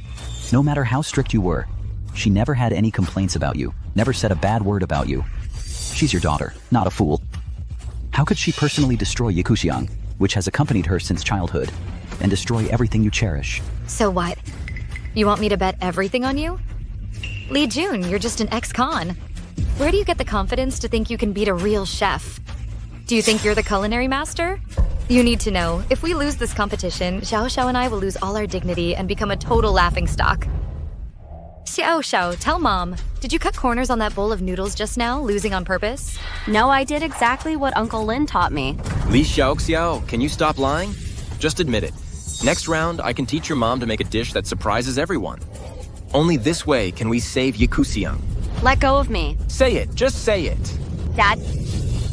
No matter how strict you were, she never had any complaints about you, never said a bad word about you. She's your daughter, not a fool. How could she personally destroy Ye Kuxiang, which has accompanied her since childhood, and destroy everything you cherish? So what? You want me to bet everything on you? Li Jun, you're just an ex-con. Where do you get the confidence to think you can beat a real chef? Do you think you're the culinary master? You need to know, if we lose this competition, Xiao Xiao and I will lose all our dignity and become a total laughingstock. Xiao Xiao, tell Mom, did you cut corners on that bowl of noodles just now, losing on purpose? No, I did exactly what Uncle Lin taught me. Li Xiaoxiao, can you stop lying? Just admit it. Next round, I can teach your mom to make a dish that surprises everyone. Only this way can we save Ye Kuxiang. Let go of me. Say it, just say it. Dad,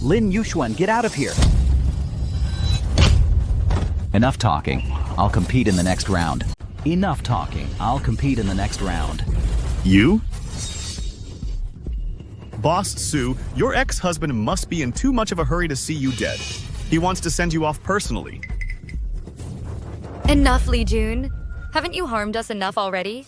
Lin Yushuan, get out of here! Enough talking. I'll compete in the next round. Enough talking. I'll compete in the next round. You? Boss Su, your ex-husband must be in too much of a hurry to see you dead. He wants to send you off personally. Enough, Li Jun. Haven't you harmed us enough already?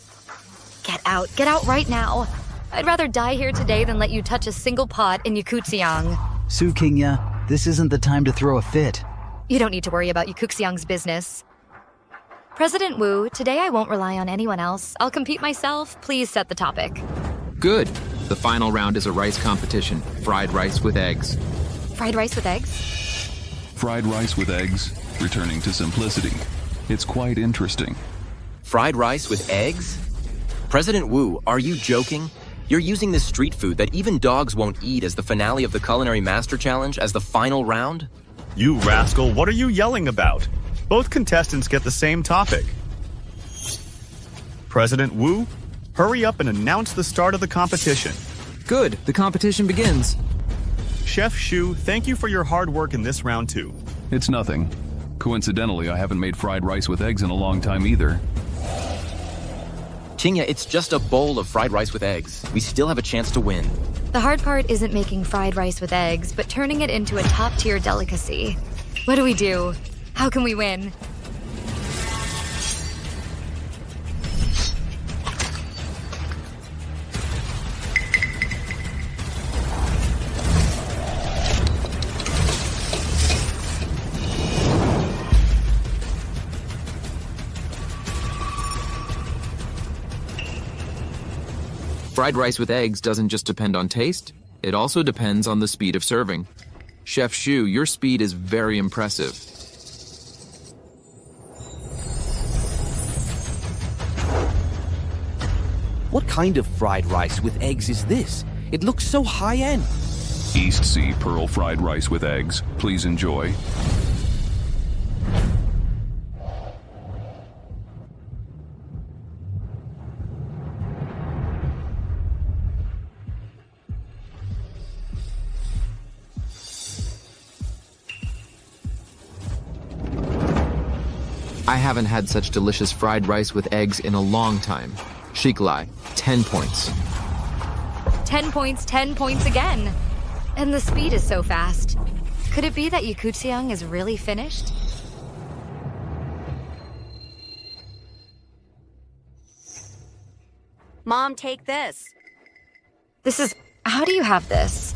Get out right now. I'd rather die here today than let you touch a single pot in Ye Kuxiang. Su Qingya, this isn't the time to throw a fit. You don't need to worry about Ye Kuxiang's business. President Wu, today I won't rely on anyone else. I'll compete myself. Please set the topic. Good. The final round is a rice competition. Fried rice with eggs. Fried rice with eggs? Fried rice with eggs, returning to simplicity. It's quite interesting. Fried rice with eggs? President Wu, are you joking? You're using this street food that even dogs won't eat as the finale of the Culinary Master Challenge as the final round? You rascal, what are you yelling about? Both contestants get the same topic. President Wu, hurry up and announce the start of the competition. Good, the competition begins. Chef Shu, thank you for your hard work in this round too. It's nothing. Coincidentally, I haven't made fried rice with eggs in a long time either. Tingya, it's just a bowl of fried rice with eggs. We still have a chance to win. The hard part isn't making fried rice with eggs, but turning it into a top-tier delicacy. What do we do? How can we win? Fried rice with eggs doesn't just depend on taste, it also depends on the speed of serving. Chef Shu, your speed is very impressive. What kind of fried rice with eggs is this? It looks so high-end. East Sea pearl fried rice with eggs. Please enjoy. I haven't had such delicious fried rice with eggs in a long time. Shiklai, 10 points. 10 points, 10 points again. And the speed is so fast. Could it be that Yukutsiang is really finished? Mom, take this. How do you have this?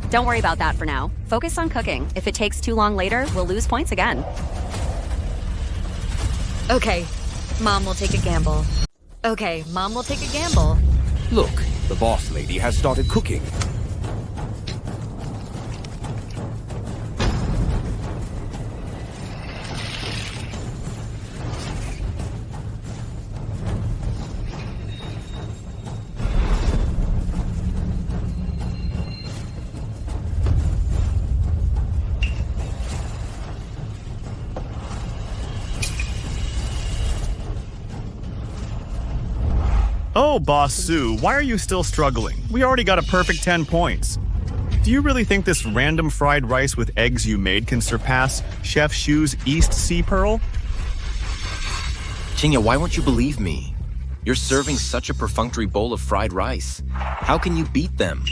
Don't worry about that for now. Focus on cooking. If it takes too long later, we'll lose points again. Okay, Mom will take a gamble. Okay, Mom will take a gamble. Look, the boss lady has started cooking. Oh, Boss Sue, why are you still struggling? We already got a perfect 10 points. Do you really think this random fried rice with eggs you made can surpass Chef Shu's East Sea Pearl? Tingya, why won't you believe me? You're serving such a perfunctory bowl of fried rice. How can you beat them?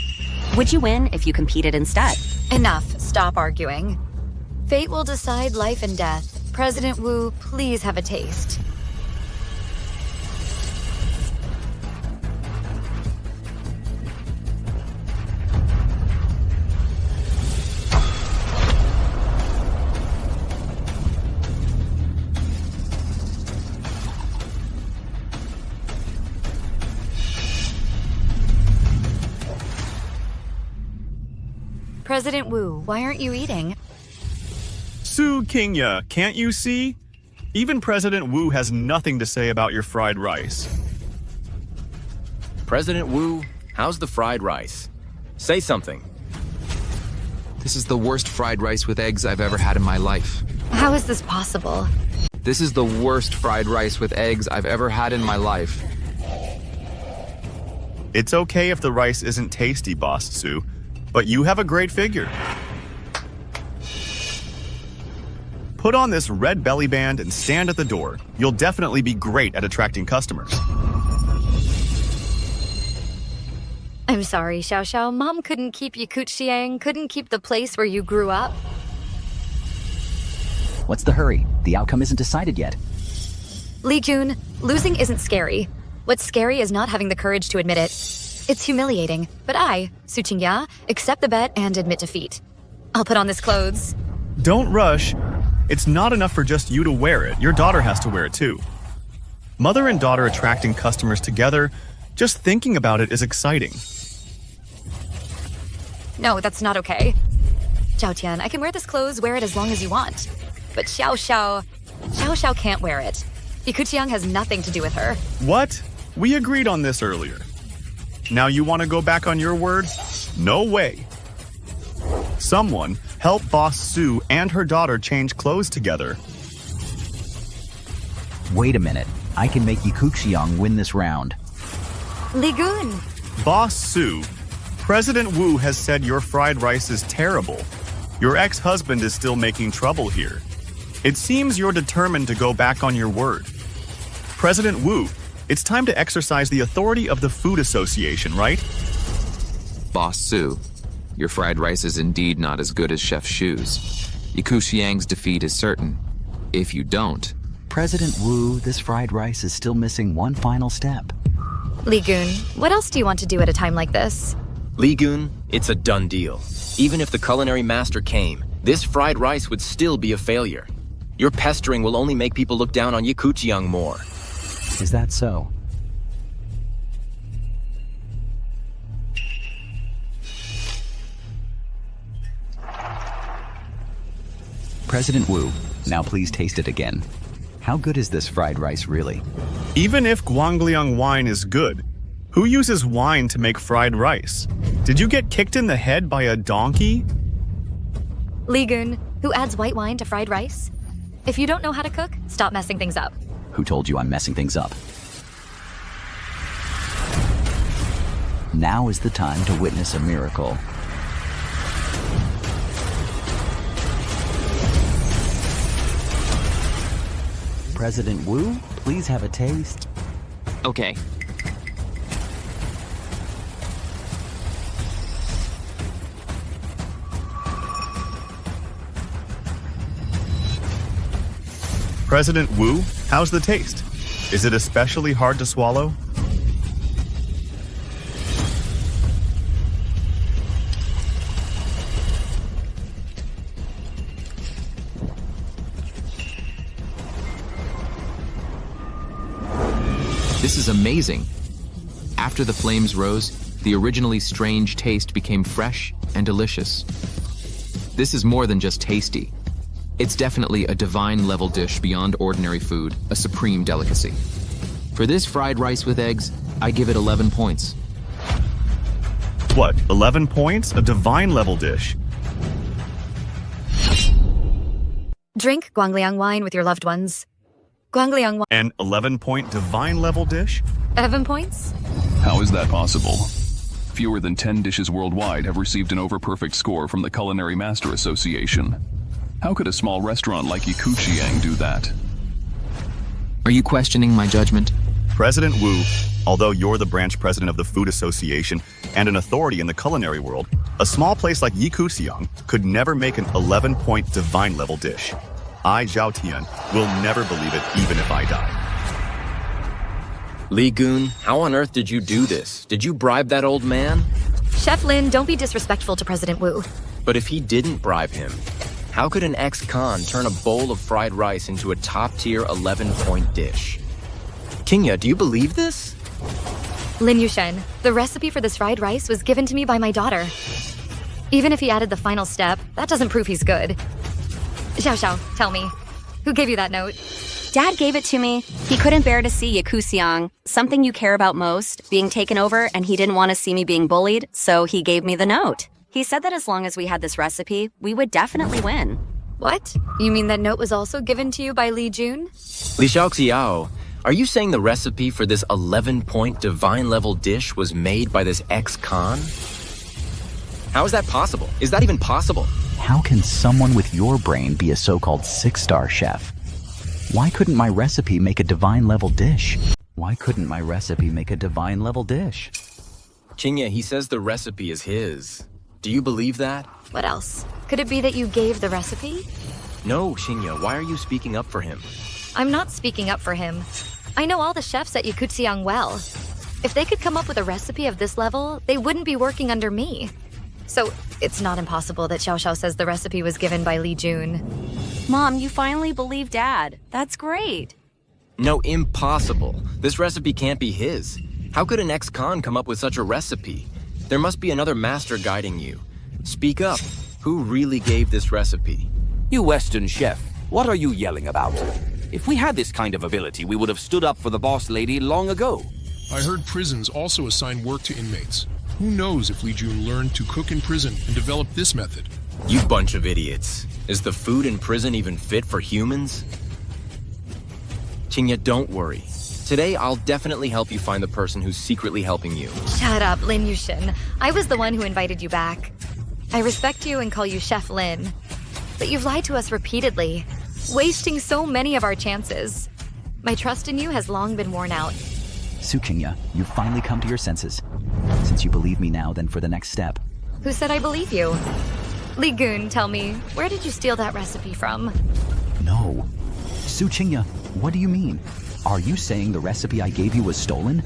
Would you win if you competed instead? Enough, stop arguing. Fate will decide life and death. President Wu, please have a taste. President Wu, why aren't you eating? Sue Kingya, can't you see? Even President Wu has nothing to say about your fried rice. President Wu, how's the fried rice? Say something. This is the worst fried rice with eggs I've ever had in my life. How is this possible? This is the worst fried rice with eggs I've ever had in my life. It's okay if the rice isn't tasty, Boss Sue, but you have a great figure. Put on this red belly band and stand at the door. You'll definitely be great at attracting customers. I'm sorry, Xiao Xiao. Mom couldn't keep Yukutsiang, couldn't keep the place where you grew up. What's the hurry? The outcome isn't decided yet. Li Jun, losing isn't scary. What's scary is not having the courage to admit it. It's humiliating, but I, Su Qingya, accept the bet and admit defeat. I'll put on this clothes. Don't rush. It's not enough for just you to wear it. Your daughter has to wear it too. Mother and daughter attracting customers together, just thinking about it is exciting. No, that's not okay. Zhao Tian, I can wear this clothes, wear it as long as you want. But Xiao Xiao can't wear it. Ikuchiang has nothing to do with her. What? We agreed on this earlier. Now you want to go back on your word? No way. Someone help Boss Sue and her daughter change clothes together. Wait a minute. I can make Ikuchiang win this round. Ligun! Boss Sue, President Wu has said your fried rice is terrible. Your ex-husband is still making trouble here. It seems you're determined to go back on your word. President Wu, it's time to exercise the authority of the Food Association, right? Boss Sue, your fried rice is indeed not as good as Chef Shu's. Ikuchiang's defeat is certain. If you don't... President Wu, this fried rice is still missing one final step. Ligun, what else do you want to do at a time like this? Ligun, it's a done deal. Even if the culinary master came, this fried rice would still be a failure. Your pestering will only make people look down on Ikuchiang more. Is that so? President Wu, now please taste it again. How good is this fried rice really? Even if Guangliang wine is good, who uses wine to make fried rice? Did you get kicked in the head by a donkey? Ligun, who adds white wine to fried rice? If you don't know how to cook, stop messing things up. Who told you I'm messing things up? Now is the time to witness a miracle. President Wu, please have a taste. Okay. President Wu, how's the taste? Is it especially hard to swallow? This is amazing. After the flames rose, the originally strange taste became fresh and delicious. This is more than just tasty. It's definitely a divine-level dish beyond ordinary food, a supreme delicacy. For this fried rice with eggs, I give it 11 points. What, 11 points? A divine-level dish? Drink Guangliang wine with your loved ones. Guangliang wine... An 11-point divine-level dish? 11 points? How is that possible? Fewer than 10 dishes worldwide have received an over-perfect score from the Culinary Master Association. How could a small restaurant like Ikuchiang do that? Are you questioning my judgment? President Wu, although you're the branch president of the Food Association and an authority in the culinary world, a small place like Ikuchiang could never make an 11-point divine-level dish. I, Zhao Tian, will never believe it even if I die. Ligun, how on earth did you do this? Did you bribe that old man? Chef Lin, don't be disrespectful to President Wu. But if he didn't bribe him, how could an ex-con turn a bowl of fried rice into a top-tier 11-point dish? Kingya, do you believe this? Lin Yushen, the recipe for this fried rice was given to me by my daughter. Even if he added the final step, that doesn't prove he's good. Xiao, tell me, who gave you that note? Dad gave it to me. He couldn't bear to see Ikuchiang, something you care about most, being taken over, and he didn't want to see me being bullied, so he gave me the note. He said that as long as we had this recipe, we would definitely win. What? You mean that note was also given to you by Li Jun? Li Xiaoxiao, are you saying the recipe for this 11-point divine-level dish was made by this ex-con? How is that possible? Is that even possible? How can someone with your brain be a so-called 6-star chef? Why couldn't my recipe make a divine-level dish? Why couldn't my recipe make a divine-level dish? Kingya, he says the recipe is his. Do you believe that? What else? Could it be that you gave the recipe? No, Kingya, why are you speaking up for him? I'm not speaking up for him. I know all the chefs at Ikuchiang well. If they could come up with a recipe of this level, they wouldn't be working under me. So it's not impossible that Xiao says the recipe was given by Li Jun. Mom, you finally believe Dad. That's great. No, impossible. This recipe can't be his. How could an ex-con come up with such a recipe? There must be another master guiding you. Speak up. Who really gave this recipe? You Western chef, what are you yelling about? If we had this kind of ability, we would have stood up for the boss lady long ago. I heard prisons also assign work to inmates. Who knows if Lee Jun learned to cook in prison and developed this method? You bunch of idiots. Is the food in prison even fit for humans? Chinya, don't worry. Today, I'll definitely help you find the person who's secretly helping you. Shut up, Lin Yushin. I was the one who invited you back. I respect you and call you Chef Lin. But you've lied to us repeatedly, wasting so many of our chances. My trust in you has long been worn out. Su Qingya, you've finally come to your senses. Since you believe me now, then for the next step. Who said I believe you? Li Gun, tell me, where did you steal that recipe from? No. Su Qingya, what do you mean? Are you saying the recipe I gave you was stolen?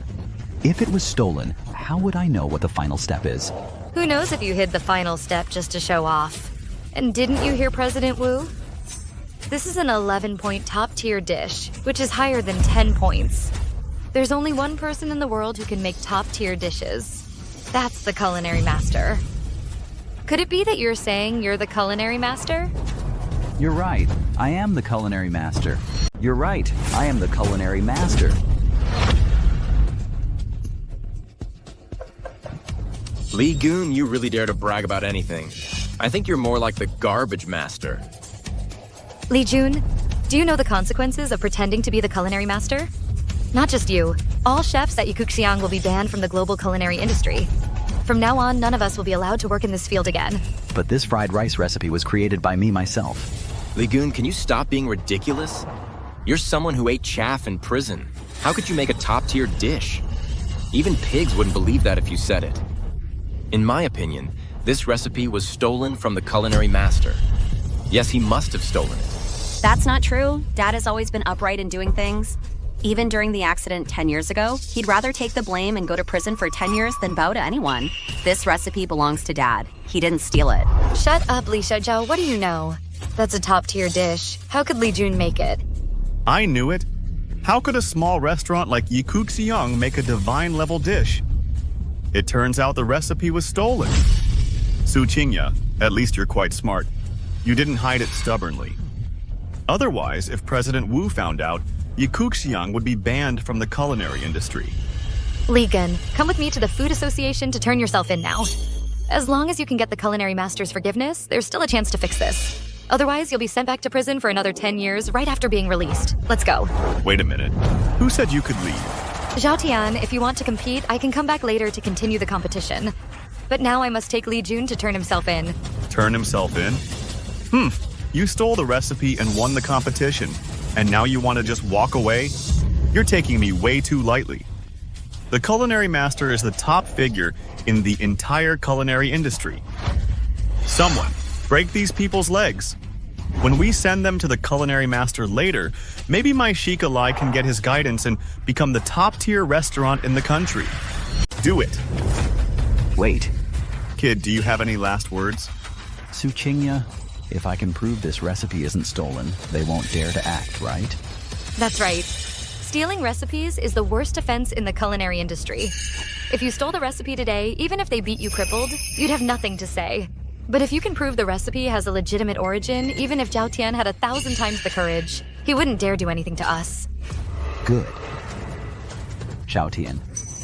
If it was stolen, how would I know what the final step is? Who knows if you hid the final step just to show off? And didn't you hear President Wu? This is an 11-point top-tier dish, which is higher than 10 points. There's only one person in the world who can make top-tier dishes. That's the culinary master. Could it be that you're saying you're the culinary master? You're right. I am the culinary master. You're right. I am the culinary master. Lee Gun, you really dare to brag about anything. I think you're more like the garbage master. Li Jun, do you know the consequences of pretending to be the culinary master? Not just you. All chefs at Yikuxiang will be banned from the global culinary industry. From now on, none of us will be allowed to work in this field again. But this fried rice recipe was created by me myself. Lee Gun, can you stop being ridiculous? You're someone who ate chaff in prison. How could you make a top-tier dish? Even pigs wouldn't believe that if you said it. In my opinion, this recipe was stolen from the culinary master. Yes, he must have stolen it. That's not true. Dad has always been upright in doing things. Even during the accident 10 years ago, he'd rather take the blame and go to prison for 10 years than bow to anyone. This recipe belongs to Dad. He didn't steal it. Shut up, Li Xiaojiao. What do you know? That's a top-tier dish. How could Li Jun make it? I knew it. How could a small restaurant like Yikuxiang make a divine-level dish? It turns out the recipe was stolen. Su Qingya, at least you're quite smart. You didn't hide it stubbornly. Otherwise, if President Wu found out, Yikuxiang would be banned from the culinary industry. Li Gun, come with me to the Food Association to turn yourself in now. As long as you can get the culinary master's forgiveness, there's still a chance to fix this. Otherwise, you'll be sent back to prison for another 10 years right after being released. Let's go. Wait a minute. Who said you could leave? Zhao Tian, if you want to compete, I can come back later to continue the competition. But now I must take Li Jun to turn himself in. Turn himself in? You stole the recipe and won the competition, and now you want to just walk away? You're taking me way too lightly. The culinary master is the top figure in the entire culinary industry. Someone, break these people's legs. When we send them to the culinary master later, maybe my Sheikah Lai can get his guidance and become the top-tier restaurant in the country. Do it. Wait. Kid, do you have any last words? Su Qingya, if I can prove this recipe isn't stolen, they won't dare to act, right? That's right. Stealing recipes is the worst offense in the culinary industry. If you stole the recipe today, even if they beat you crippled, you'd have nothing to say. But if you can prove the recipe has a legitimate origin, even if Zhao Tian had 1,000 times the courage, he wouldn't dare do anything to us. Good. Zhao Tian,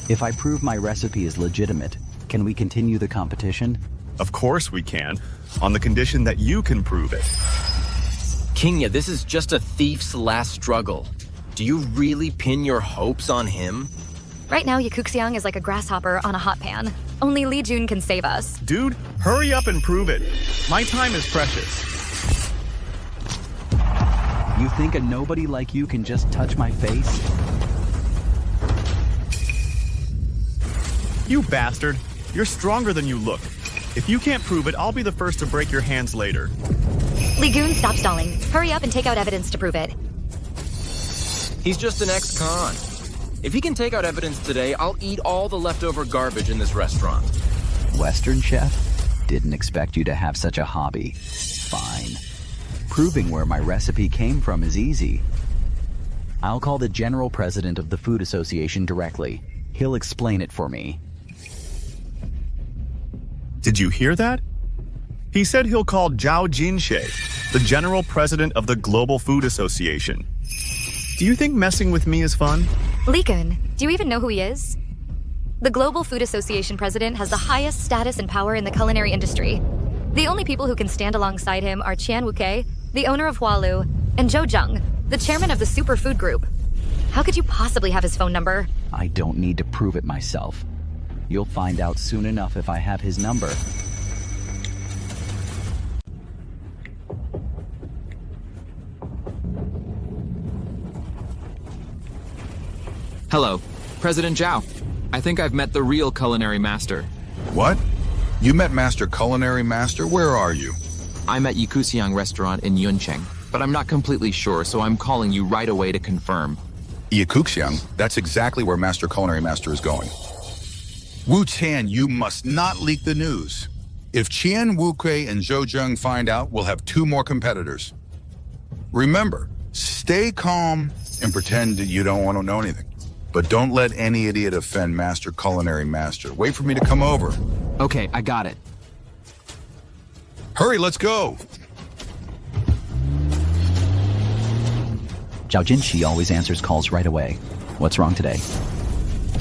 if I prove my recipe is legitimate, can we continue the competition? Of course we can, on the condition that you can prove it. Qingya, this is just a thief's last struggle. Do you really pin your hopes on him? Right now, Yikuxiang is like a grasshopper on a hot pan. Only Li Jun can save us. Dude, hurry up and prove it. My time is precious. You think a nobody like you can just touch my face? You bastard. You're stronger than you look. If you can't prove it, I'll be the first to break your hands later. Li Gun, stop stalling. Hurry up and take out evidence to prove it. He's just an ex-con. If he can take out evidence today, I'll eat all the leftover garbage in this restaurant. Western chef? Didn't expect you to have such a hobby. Fine. Proving where my recipe came from is easy. I'll call the general president of the Food Association directly. He'll explain it for me. Did you hear that? He said he'll call Zhao Jinshe, the general president of the Global Food Association. Do you think messing with me is fun? Lee Kun, do you even know who he is? The Global Food Association president has the highest status and power in the culinary industry. The only people who can stand alongside him are Chian Wuke, the owner of Hualu, and Zhou Zheng, the chairman of the Superfood Group. How could you possibly have his phone number? I don't need to prove it myself. You'll find out soon enough if I have his number. Hello, President Zhao. I think I've met the real culinary master. What? You met Master Culinary Master? Where are you? I'm at Yikusiang restaurant in Yuncheng, but I'm not completely sure, so I'm calling you right away to confirm. Yikuxiang, that's exactly where Master Culinary Master is going. Wu Tian, you must not leak the news. If Qian Wuke and Zhou Zheng find out, we'll have 2 more competitors. Remember, stay calm and pretend that you don't want to know anything. But don't let any idiot offend Master Culinary Master. Wait for me to come over. Okay, I got it. Hurry, let's go. Zhao Jinshi always answers calls right away. What's wrong today?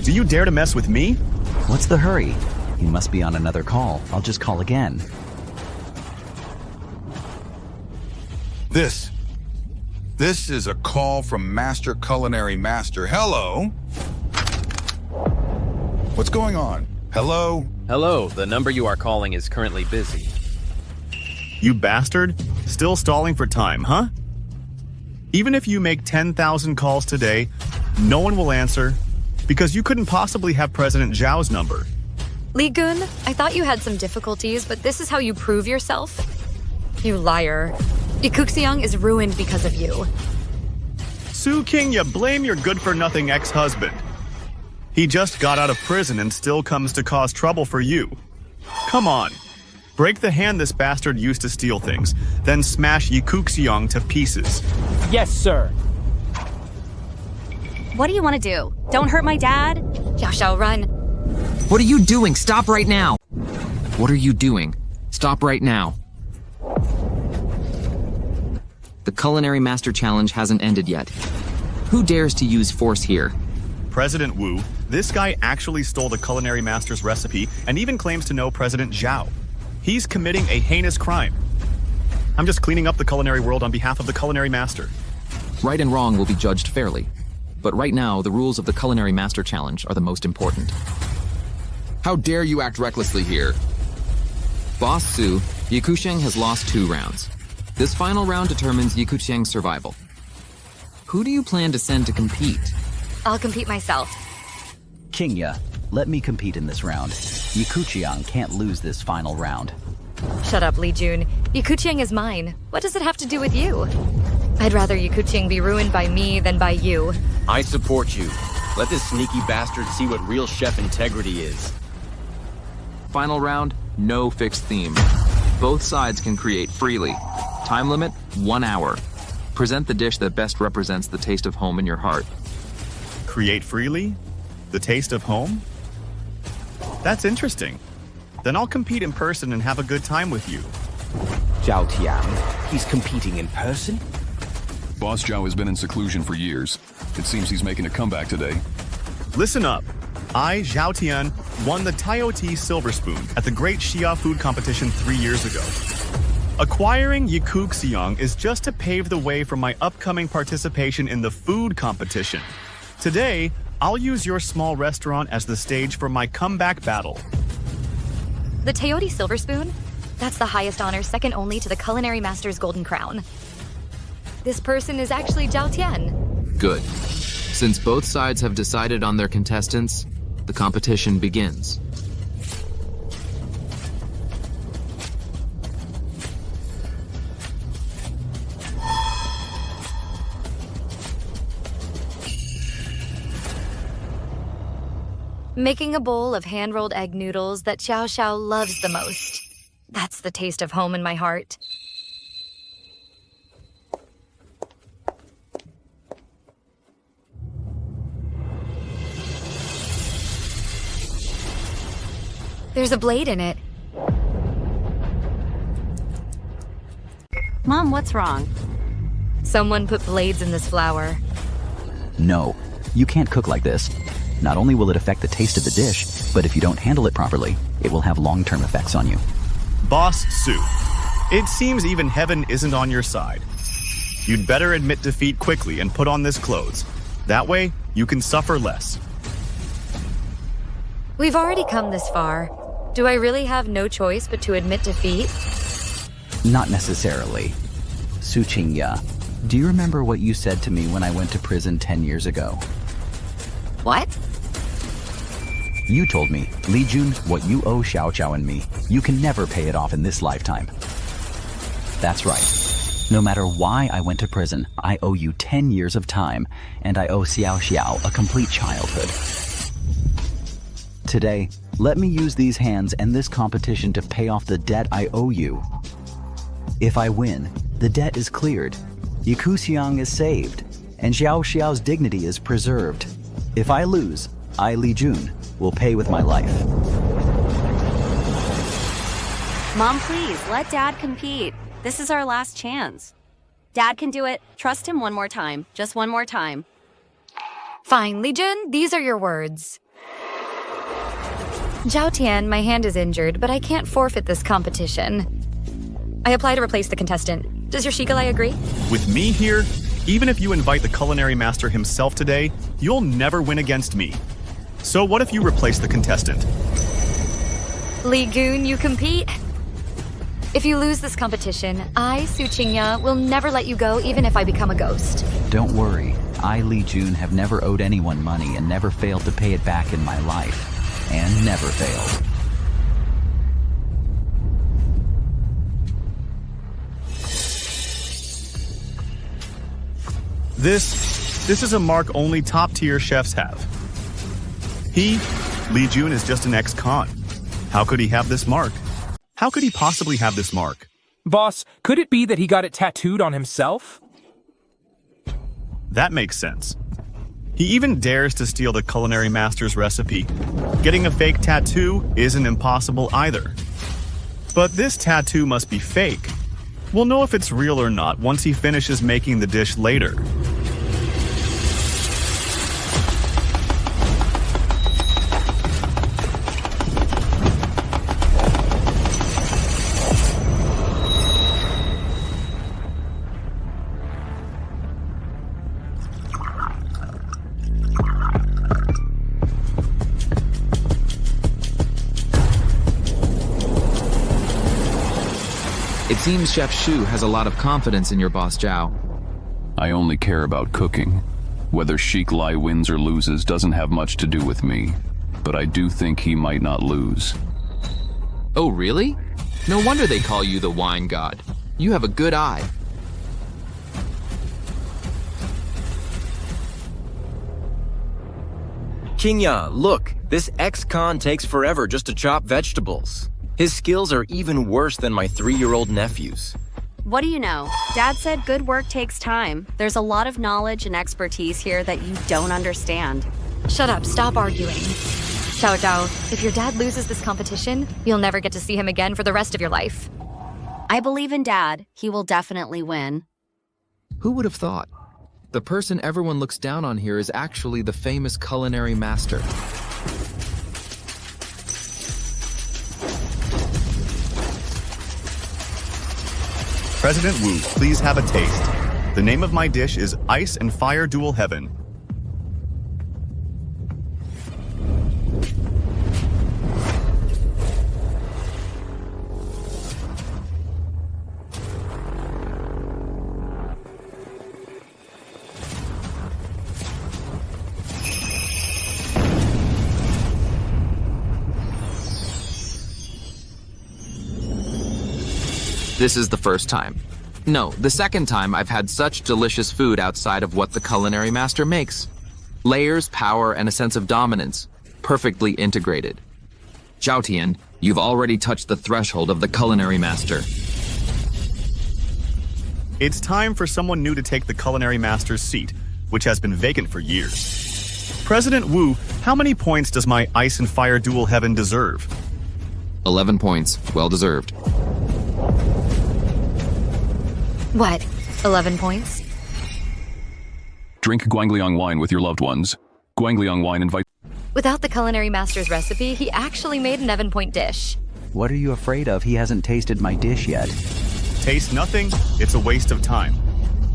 Do you dare to mess with me? What's the hurry? He must be on another call. I'll just call again. This is a call from Master Culinary Master. Hello? What's going on? Hello? Hello, the number you are calling is currently busy. You bastard. Still stalling for time, huh? Even if you make 10,000 calls today, no one will answer because you couldn't possibly have President Zhao's number. Lee Kun, I thought you had some difficulties, but this is how you prove yourself? You liar. Yikuxiang is ruined because of you. Su King, you blame your good-for-nothing ex-husband. He just got out of prison and still comes to cause trouble for you. Come on. Break the hand this bastard used to steal things, then smash Yikuxiang to pieces. Yes, sir. What do you want to do? Don't hurt my dad? Xiao Xiao, run. What are you doing? Stop right now! What are you doing? Stop right now. The Culinary Master Challenge hasn't ended yet. Who dares to use force here? President Wu, this guy actually stole the Culinary Master's recipe and even claims to know President Zhao. He's committing a heinous crime. I'm just cleaning up the culinary world on behalf of the Culinary Master. Right and wrong will be judged fairly. But right now, the rules of the Culinary Master Challenge are the most important. How dare you act recklessly here? Boss Su, Yikuxiang has lost 2 rounds. This final round determines Yikuxiang's survival. Who do you plan to send to compete? I'll compete myself. Kingya, let me compete in this round. Yikuchiang can't lose this final round. Shut up, Lee Jun. Yikuchiang is mine. What does it have to do with you? I'd rather Yikuchiang be ruined by me than by you. I support you. Let this sneaky bastard see what real chef integrity is. Final round, no fixed theme. Both sides can create freely. Time limit, 1 hour. Present the dish that best represents the taste of home in your heart. Create freely? The taste of home? That's interesting. Then I'll compete in person and have a good time with you. Zhao Tian, he's competing in person? Boss Zhao has been in seclusion for years. It seems he's making a comeback today. Listen up. I, Zhao Tian, won the Taioti Silver Spoon at the Great Xia Food Competition 3 years ago. Acquiring Yikuxiang is just to pave the way for my upcoming participation in the food competition. Today, I'll use your small restaurant as the stage for my comeback battle. The Taioti Silver Spoon? That's the highest honor, second only to the Culinary Master's Golden Crown. This person is actually Zhao Tian. Good. Since both sides have decided on their contestants, the competition begins. Making a bowl of hand-rolled egg noodles that Xiao Xiao loves the most. That's the taste of home in my heart. There's a blade in it. Mom, what's wrong? Someone put blades in this flour. No, you can't cook like this. Not only will it affect the taste of the dish, but if you don't handle it properly, it will have long-term effects on you. Boss Sue, it seems even heaven isn't on your side. You'd better admit defeat quickly and put on this clothes. That way, you can suffer less. We've already come this far. Do I really have no choice but to admit defeat? Not necessarily. Su Qingya, do you remember what you said to me when I went to prison 10 years ago? What? You told me, Li Jun, what you owe Xiao Xiao and me, you can never pay it off in this lifetime. That's right. No matter why I went to prison, I owe you 10 years of time, and I owe Xiao Xiao a complete childhood. Today, let me use these hands and this competition to pay off the debt I owe you. If I win, the debt is cleared, Yiku Xiang is saved, and Xiao Xiao's dignity is preserved. If I lose, I, Li Jun, will pay with my life. Mom, please, let Dad compete. This is our last chance. Dad can do it. Trust him one more time. Just one more time. Fine, Li Jun, these are your words. Zhao Tian, my hand is injured, but I can't forfeit this competition. I apply to replace the contestant. Does your Shigalai agree? With me here, even if you invite the culinary master himself today, you'll never win against me. So what if you replace the contestant? Li Gun, you compete? If you lose this competition, I, Su Qingya, will never let you go even if I become a ghost. Don't worry, I, Li Jun, have never owed anyone money and never failed to pay it back in my life. And never failed. This is a mark only top-tier chefs have. He, Li Jun, is just an ex-con. How could he have this mark? How could he possibly have this mark? Boss, could it be that he got it tattooed on himself? That makes sense. He even dares to steal the culinary master's recipe. Getting a fake tattoo isn't impossible either. But this tattoo must be fake. We'll know if it's real or not once he finishes making the dish later. It seems Chef Shu has a lot of confidence in your boss Zhao. I only care about cooking. Whether Sheik Lai wins or loses doesn't have much to do with me, but I do think he might not lose. Oh, really? No wonder they call you the wine god. You have a good eye. Qingya, look, this ex-con takes forever just to chop vegetables. His skills are even worse than my 3-year-old nephew's. What do you know? Dad said good work takes time. There's a lot of knowledge and expertise here that you don't understand. Shut up, stop arguing. Xiao Zhao, if your dad loses this competition, you'll never get to see him again for the rest of your life. I believe in Dad. He will definitely win. Who would have thought? The person everyone looks down on here is actually the famous culinary master. President Wu, please have a taste. The name of my dish is Ice and Fire Dual Heaven. This is the first time. No, the second time I've had such delicious food outside of what the culinary master makes. Layers, power, and a sense of dominance, perfectly integrated. Zhao Tian, you've already touched the threshold of the culinary master. It's time for someone new to take the culinary master's seat, which has been vacant for years. President Wu, how many points does my Ice and Fire Dual Heaven deserve? 11 points, well deserved. What, 11 points? Drink Guangliang wine with your loved ones. Guangliang wine invites... Without the culinary master's recipe, he actually made an 11-point dish. What are you afraid of? He hasn't tasted my dish yet. Taste nothing? It's a waste of time.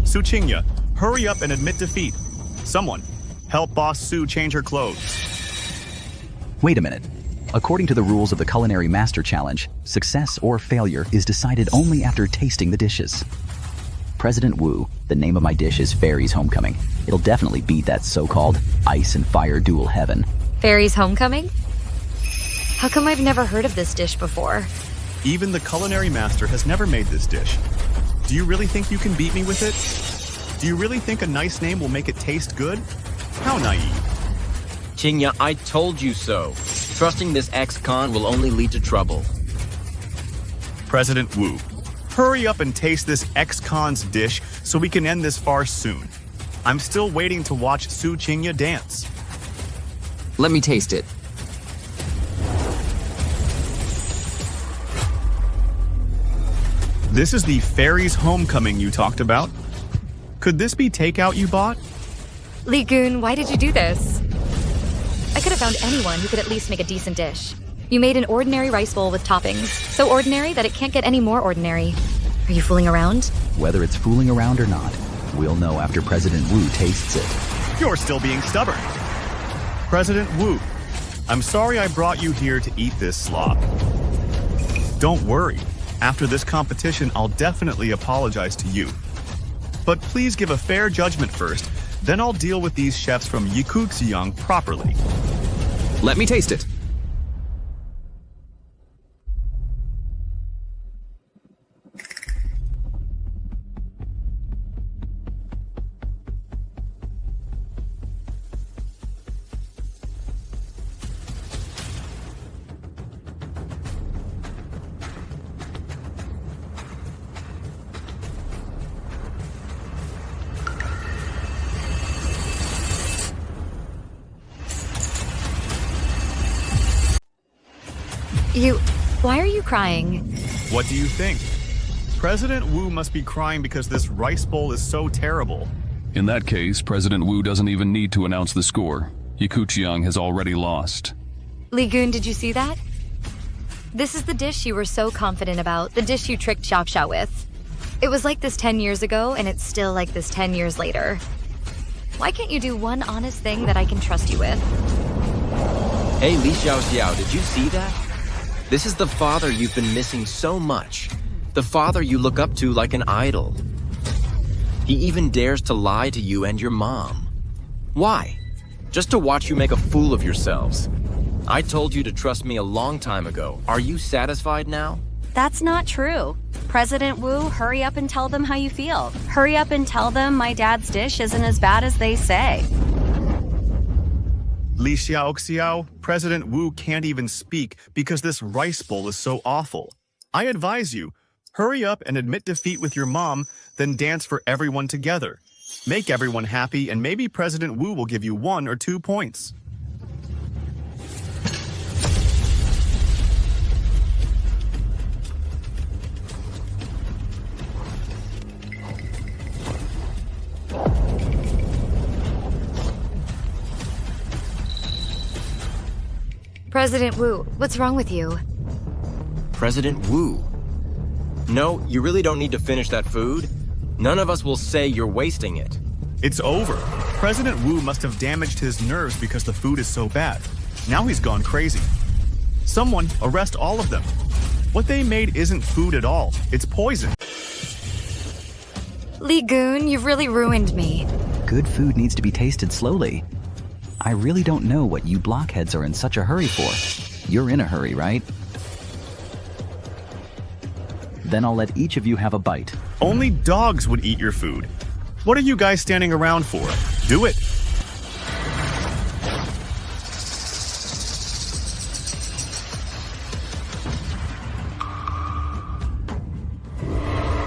Su Qingya, hurry up and admit defeat. Someone, help Boss Su change her clothes. Wait a minute. According to the rules of the Culinary Master Challenge, success or failure is decided only after tasting the dishes. President Wu, the name of my dish is Fairy's Homecoming. It'll definitely beat that so-called ice and fire duel heaven. Fairy's Homecoming? How come I've never heard of this dish before? Even the culinary master has never made this dish. Do you really think you can beat me with it? Do you really think a nice name will make it taste good? How naive. Qingya, I told you so. Trusting this ex-con will only lead to trouble. President Wu, hurry up and taste this ex-con's dish so we can end this farce soon. I'm still waiting to watch Su Qingya dance. Let me taste it. This is the Fairy's Homecoming you talked about? Could this be takeout you bought? Li Gun, why did you do this? I could have found anyone who could at least make a decent dish. You made an ordinary rice bowl with toppings, so ordinary that it can't get any more ordinary. Are you fooling around? Whether it's fooling around or not, we'll know after President Wu tastes it. You're still being stubborn. President Wu, I'm sorry I brought you here to eat this slop. Don't worry. After this competition, I'll definitely apologize to you. But please give a fair judgment first, then I'll deal with these chefs from Yikuxiang properly. Let me taste it. Why are you crying? What do you think? President Wu must be crying because this rice bowl is so terrible. In that case, President Wu doesn't even need to announce the score. Yikuxiang has already lost. Li Gun, did you see that? This is the dish you were so confident about, the dish you tricked Xiao Xiao with. It was like this 10 years ago, and it's still like this 10 years later. Why can't you do one honest thing that I can trust you with? Hey, Li Xiaoxiao, did you see that? This is the father you've been missing so much. The father you look up to like an idol. He even dares to lie to you and your mom. Why? Just to watch you make a fool of yourselves. I told you to trust me a long time ago. Are you satisfied now? That's not true. President Wu, hurry up and tell them how you feel. Hurry up and tell them my dad's dish isn't as bad as they say. Li Xiaoxiao, President Wu can't even speak because this rice bowl is so awful. I advise you, hurry up and admit defeat with your mom, then dance for everyone together. Make everyone happy, and maybe President Wu will give you 1 or 2 points. President Wu, what's wrong with you? President Wu? No, you really don't need to finish that food. None of us will say you're wasting it. It's over. President Wu must have damaged his nerves because the food is so bad. Now he's gone crazy. Someone arrest all of them. What they made isn't food at all. It's poison. Li Gun, you've really ruined me. Good food needs to be tasted slowly. I really don't know what you blockheads are in such a hurry for. You're in a hurry, right? Then I'll let each of you have a bite. Only dogs would eat your food. What are you guys standing around for? Do it.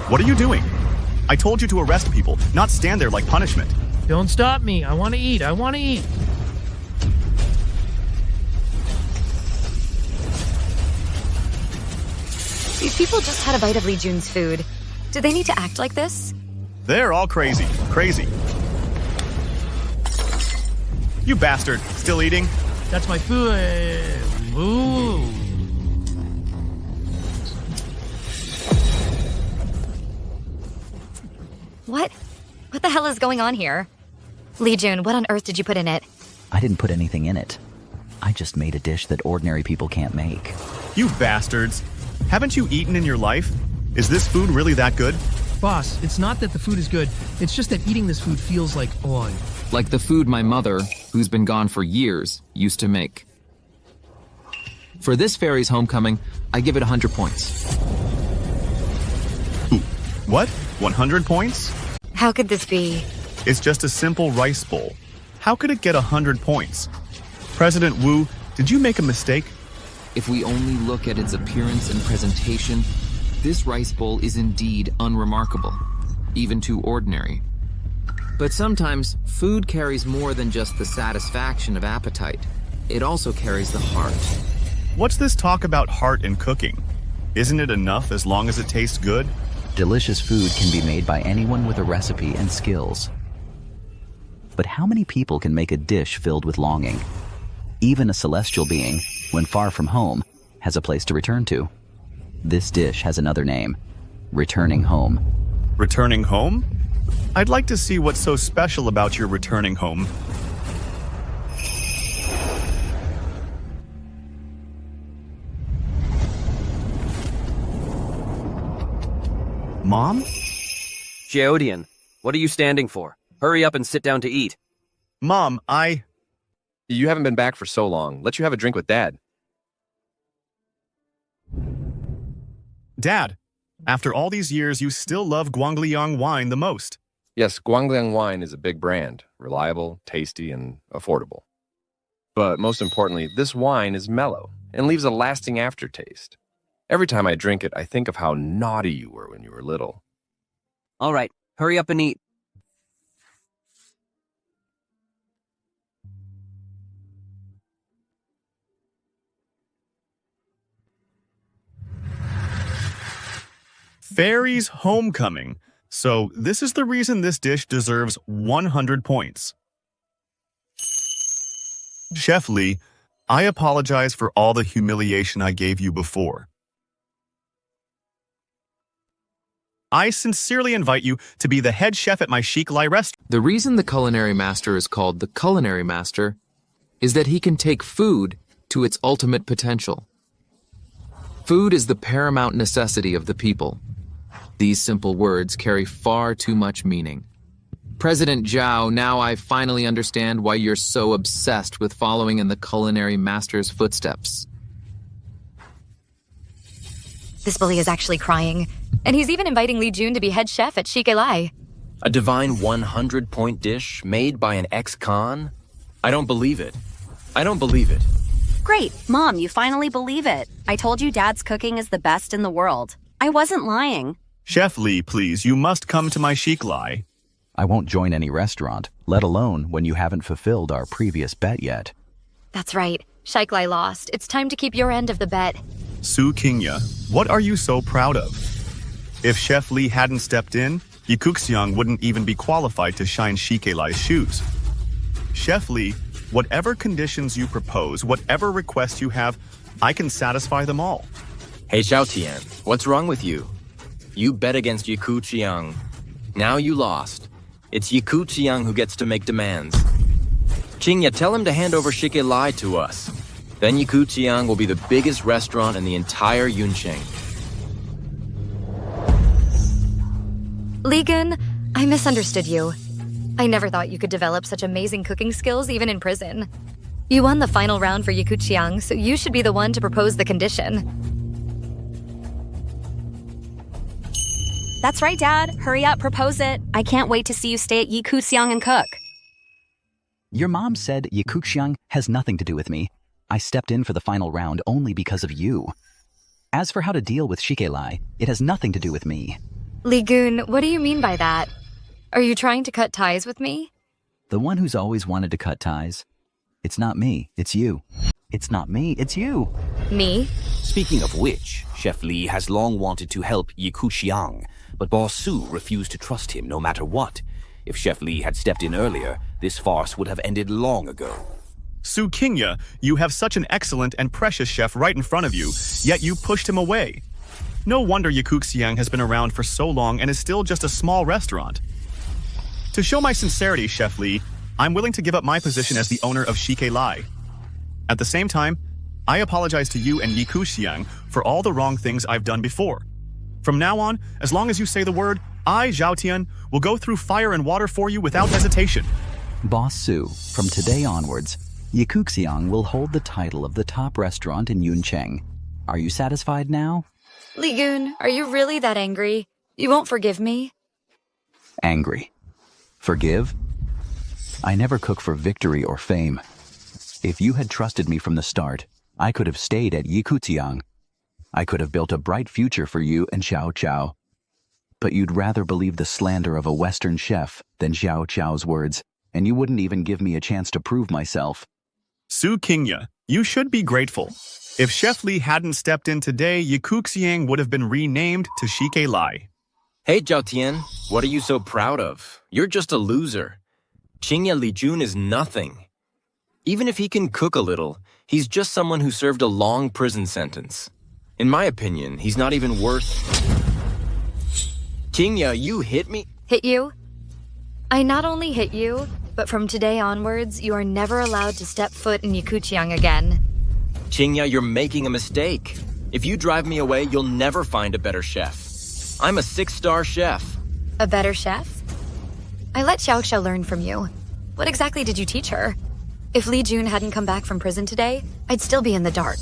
What are you doing? I told you to arrest people, not stand there like punishment. Don't stop me. I want to eat. I want to eat. These people just had a bite of Li Jun's food. Do they need to act like this? They're all crazy. Crazy. You bastard. Still eating? That's my food. Ooh. What? What the hell is going on here? Lee Jun, what on earth did you put in it? I didn't put anything in it. I just made a dish that ordinary people can't make. You bastards. Haven't you eaten in your life? Is this food really that good? Boss, it's not that the food is good. It's just that eating this food feels like on. Like the food my mother, who's been gone for years, used to make. For this fairy's homecoming, I give it 100 points. What? 100 points? How could this be? It's just a simple rice bowl. How could it get 100 points? President Wu, did you make a mistake? If we only look at its appearance and presentation, this rice bowl is indeed unremarkable, even too ordinary. But sometimes, food carries more than just the satisfaction of appetite. It also carries the heart. What's this talk about heart in cooking? Isn't it enough as long as it tastes good? Delicious food can be made by anyone with a recipe and skills. But how many people can make a dish filled with longing? Even a celestial being, when far from home, has a place to return to. This dish has another name: returning home. Returning home? I'd like to see what's so special about your returning home. Mom? Geodian, what are you standing for? Hurry up and sit down to eat. Mom, You haven't been back for so long. Let you have a drink with Dad. Dad, after all these years, you still love Guangliang wine the most. Yes, Guangliang wine is a big brand. Reliable, tasty, and affordable. But most importantly, this wine is mellow and leaves a lasting aftertaste. Every time I drink it, I think of how naughty you were when you were little. All right, hurry up and eat. Fairy's homecoming. So this is the reason this dish deserves 100 points. Chef Lee, I apologize for all the humiliation I gave you before. I sincerely invite you to be the head chef at my Chic Lai restaurant. The reason the culinary master is called the culinary master is that he can take food to its ultimate potential. Food is the paramount necessity of the people. These simple words carry far too much meaning. President Zhao, now I finally understand why you're so obsessed with following in the culinary master's footsteps. This bully is actually crying, and he's even inviting Lee Jun to be head chef at Chic Lai. A divine 100-point dish made by an ex-con? I don't believe it. I don't believe it. Great. Mom, you finally believe it. I told you Dad's cooking is the best in the world. I wasn't lying. Chef Lee, please, you must come to my Chic Lai. I won't join any restaurant, let alone when you haven't fulfilled our previous bet yet. That's right. Chic Lai lost. It's time to keep your end of the bet. Su Qingya, what are you so proud of? If Chef Lee hadn't stepped in, Yikuxiang wouldn't even be qualified to shine Chic Lai's shoes. Chef Lee, whatever conditions you propose, whatever requests you have, I can satisfy them all. Hey, Xiao Tian, what's wrong with you? You bet against Yiku Qiang. Now you lost. It's Yiku Qiang who gets to make demands. Qingya, tell him to hand over Chic Lai to us. Then Yiku Qiang will be the biggest restaurant in the entire Yuncheng. Li Gun, I misunderstood you. I never thought you could develop such amazing cooking skills even in prison. You won the final round for Yiku Qiang, so you should be the one to propose the condition. That's right, Dad. Hurry up, propose it. I can't wait to see you stay at Yikuxiang and cook. Your mom said Yikuxiang has nothing to do with me. I stepped in for the final round only because of you. As for how to deal with Chic Lai, it has nothing to do with me. Li Gun, what do you mean by that? Are you trying to cut ties with me? The one who's always wanted to cut ties. It's not me, it's you. It's not me, it's you. Me? Speaking of which, Chef Lee has long wanted to help Yikuxiang, but Boss Su refused to trust him no matter what. If Chef Lee had stepped in earlier, this farce would have ended long ago. Su Qingya, you have such an excellent and precious chef right in front of you, yet you pushed him away. No wonder Yikuxiang has been around for so long and is still just a small restaurant. To show my sincerity, Chef Li, I'm willing to give up my position as the owner of Shike Lai. At the same time, I apologize to you and Yikuxiang for all the wrong things I've done before. From now on, as long as you say the word, I, Zhao Tian, will go through fire and water for you without hesitation. Boss Su, from today onwards, Yikuxiang will hold the title of the top restaurant in Yuncheng. Are you satisfied now? Li Gun, are you really that angry? You won't forgive me? Angry. Forgive? I never cook for victory or fame. If you had trusted me from the start, I could have stayed at Yikuxiang. I could have built a bright future for you and Xiao Qiao. But you'd rather believe the slander of a Western chef than Xiao Qiao's words, and you wouldn't even give me a chance to prove myself. Su Qingya, you should be grateful. If Chef Li hadn't stepped in today, Yikuxiang would have been renamed to Shike Lai. Hey, Zhao Tian, what are you so proud of? You're just a loser. Qingya Li Jun is nothing. Even if he can cook a little, he's just someone who served a long prison sentence. In my opinion, he's not even worth... Qingya, you hit me? Hit you? I not only hit you, but from today onwards, you are never allowed to step foot in Yikuxiang again. Qingya, you're making a mistake. If you drive me away, you'll never find a better chef. I'm a 6-star chef. A better chef? I let Xiao Xiao learn from you. What exactly did you teach her? If Li Jun hadn't come back from prison today, I'd still be in the dark.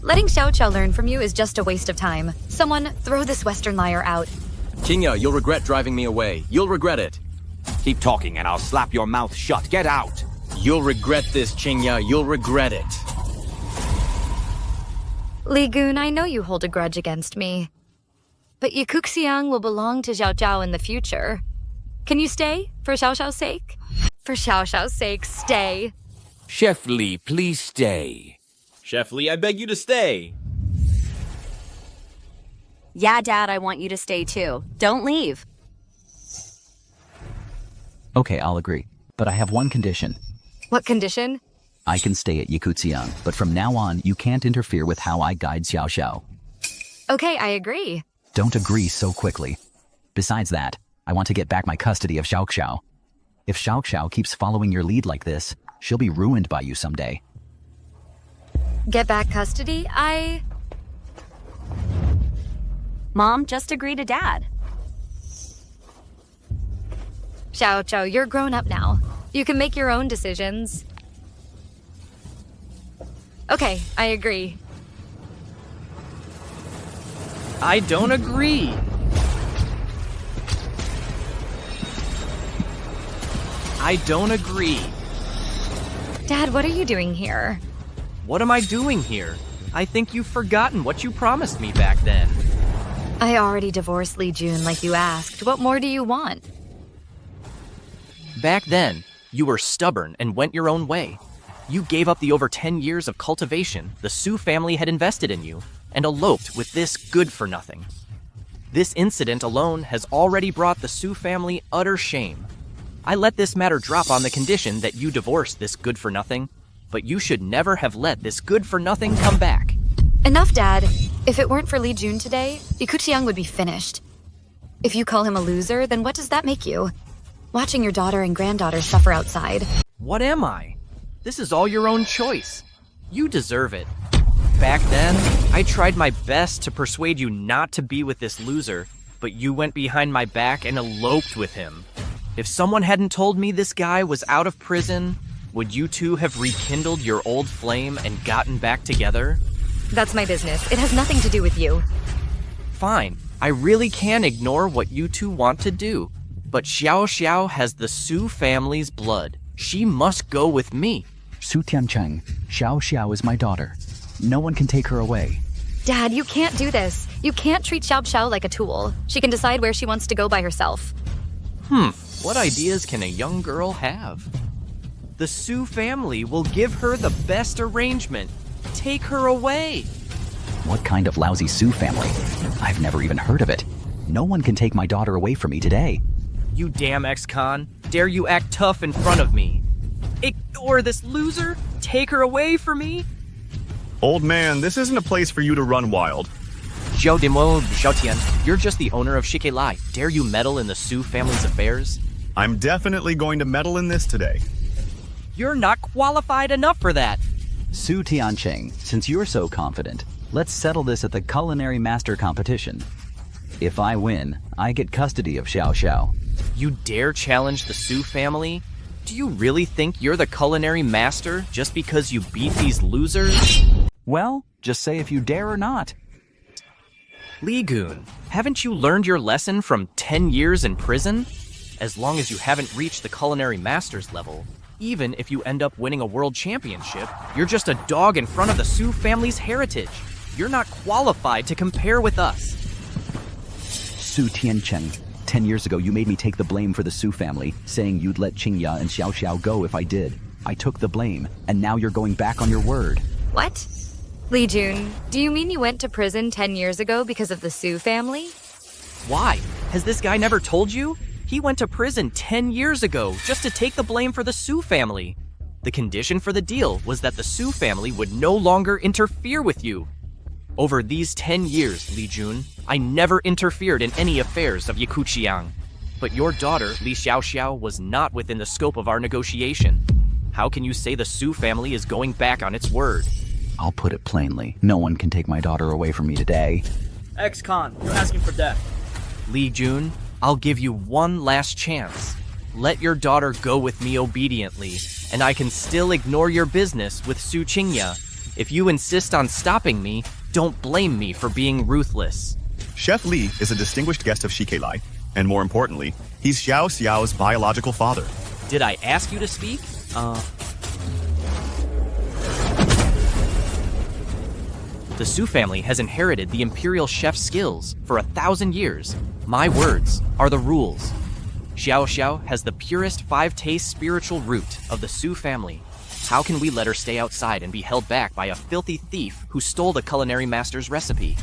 Letting Xiao Xiao learn from you is just a waste of time. Someone throw this Western liar out. Qingya, you'll regret driving me away. You'll regret it. Keep talking and I'll slap your mouth shut. Get out! You'll regret this, Qingya. You'll regret it. Li Gun, I know you hold a grudge against me. But Yikuxiang will belong to Xiao Zhao in the future. Can you stay, for Xiao Xiao's sake? For Xiao Xiao's sake, stay. Chef Li, please stay. Chef Li, I beg you to stay. Yeah, Dad, I want you to stay too. Don't leave. Okay, I'll agree. But I have one condition. What condition? I can stay at Yikuxiang, but from now on, you can't interfere with how I guide Xiao Xiao. Okay, I agree. Don't agree so quickly. Besides that, I want to get back my custody of Xiao Xiao. If Xiao Xiao keeps following your lead like this, she'll be ruined by you someday. Get back custody? Mom, just agree to Dad. Xiao Xiao, you're grown up now. You can make your own decisions. Okay, I agree. I don't agree. I don't agree. Dad, what are you doing here? What am I doing here? I think you've forgotten what you promised me back then. I already divorced Li Jun like you asked. What more do you want? Back then, you were stubborn and went your own way. You gave up the over 10 years of cultivation the Su family had invested in you and eloped with this good-for-nothing. This incident alone has already brought the Su family utter shame. I let this matter drop on the condition that you divorce this good-for-nothing, but you should never have let this good-for-nothing come back. Enough, Dad. If it weren't for Li Jun today, Yikuxiang would be finished. If you call him a loser, then what does that make you? Watching your daughter and granddaughter suffer outside. What am I? This is all your own choice. You deserve it. Back then, I tried my best to persuade you not to be with this loser, but you went behind my back and eloped with him. If someone hadn't told me this guy was out of prison, would you two have rekindled your old flame and gotten back together? That's my business. It has nothing to do with you. Fine. I really can ignore what you two want to do. But Xiao Xiao has the Su family's blood. She must go with me. Su Tiancheng, Xiao Xiao is my daughter. No one can take her away. Dad, you can't do this. You can't treat Xiao Xiao like a tool. She can decide where she wants to go by herself. What ideas can a young girl have? The Su family will give her the best arrangement. Take her away. What kind of lousy Su family? I've never even heard of it. No one can take my daughter away from me today. You damn ex-con. dare you act tough in front of me? Ignore this loser? Take her away from me? Old man, this isn't a place for you to run wild. Zhao Dimo, Zhao Tian, you're just the owner of Shike Lai. Dare you meddle in the Su family's affairs? I'm definitely going to meddle in this today. You're not qualified enough for that. Su Tiancheng, since you're so confident, let's settle this at the culinary master competition. If I win, I get custody of Xiao Xiao. You dare challenge the Su family? Do you really think you're the culinary master just because you beat these losers? Well, just say if you dare or not. Li Gun, haven't you learned your lesson from 10 years in prison? As long as you haven't reached the culinary master's level, even if you end up winning a world championship, you're just a dog in front of the Su family's heritage. You're not qualified to compare with us. Su Tiancheng, 10 years ago you made me take the blame for the Su family, saying you'd let Qingya and Xiao Xiao go if I did. I took the blame, and now you're going back on your word. What? Li Jun, do you mean you went to prison 10 years ago because of the Su family? Why? Has this guy never told you? He went to prison 10 years ago just to take the blame for the Su family. The condition for the deal was that the Su family would no longer interfere with you. Over these 10 years, Li Jun, I never interfered in any affairs of Yikuqiang. But your daughter, Li Xiaoxiao, was not within the scope of our negotiation. How can you say the Su family is going back on its word? I'll put it plainly. No one can take my daughter away from me today. Ex-con, you're asking for death. Li Jun, I'll give you one last chance. Let your daughter go with me obediently, and I can still ignore your business with Su Qingya. If you insist on stopping me, don't blame me for being ruthless. Chef Li is a distinguished guest of Shike Lai, and more importantly, he's Xiao Xiao's biological father. Did I ask you to speak? The Su family has inherited the imperial chef's skills for 1,000 years. My words are the rules. Xiao Xiao has the purest 5-taste spiritual root of the Su family. How can we let her stay outside and be held back by a filthy thief who stole the culinary master's recipe?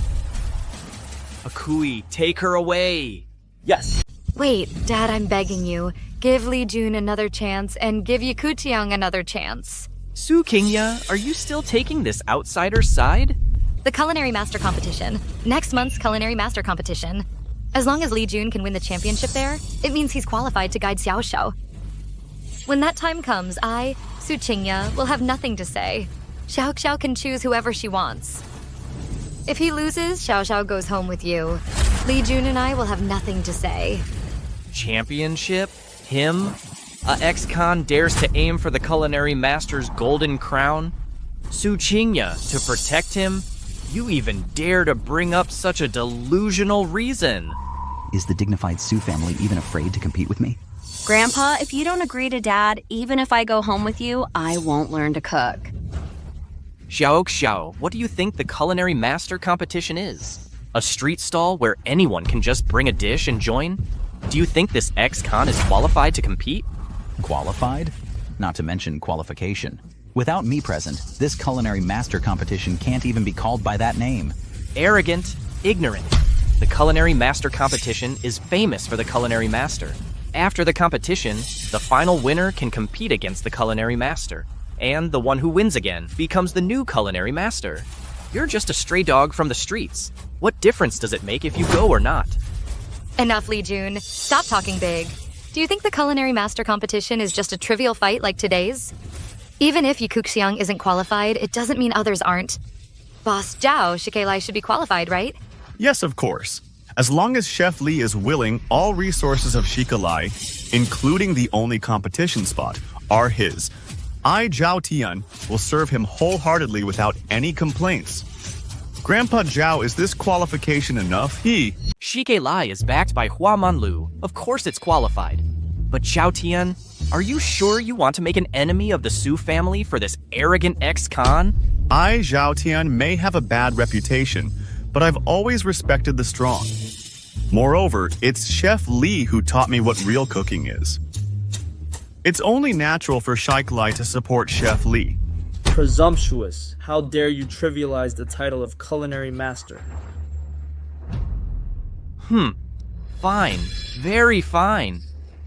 Akui, take her away! Yes. Wait, Dad, I'm begging you. Give Li Jun another chance and give Yikuqiang another chance. Su Qingya, are you still taking this outsider side? The Culinary Master Competition. Next month's Culinary Master Competition. As long as Li Jun can win the championship there, it means he's qualified to guide Xiao Xiao. When that time comes, I, Su Qingya, will have nothing to say. Xiao Xiao can choose whoever she wants. If he loses, Xiao Xiao goes home with you. Li Jun and I will have nothing to say. Championship? Him? A ex-con dares to aim for the culinary master's golden crown? Su Qingya, to protect him? You even dare to bring up such a delusional reason. Is the dignified Su family even afraid to compete with me? Grandpa, if you don't agree to Dad, even if I go home with you, I won't learn to cook. Xiao Xiao, what do you think the culinary master competition is? A street stall where anyone can just bring a dish and join? Do you think this ex-con is qualified to compete? Qualified? Not to mention qualification. Without me present, this culinary master competition can't even be called by that name. Arrogant, ignorant. The culinary master competition is famous for the culinary master. After the competition, the final winner can compete against the culinary master, and the one who wins again becomes the new culinary master. You're just a stray dog from the streets. What difference does it make if you go or not? Enough, Li Jun. Stop talking big. Do you think the Culinary Master Competition is just a trivial fight like today's? Even if Yikuqiang isn't qualified, it doesn't mean others aren't. Boss Zhao, Shike Lai should be qualified, right? Yes, of course. As long as Chef Li is willing, all resources of Shike Lai, including the only competition spot, are his. I, Zhao Tian, will serve him wholeheartedly without any complaints. Grandpa Zhao, is this qualification enough? Shike Lai is backed by Hua Manlu. Of course it's qualified. But Zhao Tian, are you sure you want to make an enemy of the Su family for this arrogant ex-con? I, Zhao Tian, may have a bad reputation, but I've always respected the strong. Moreover, it's Chef Li who taught me what real cooking is. It's only natural for Shike Lai to support Chef Li. Presumptuous. How dare you trivialize the title of culinary master? Fine. Very fine.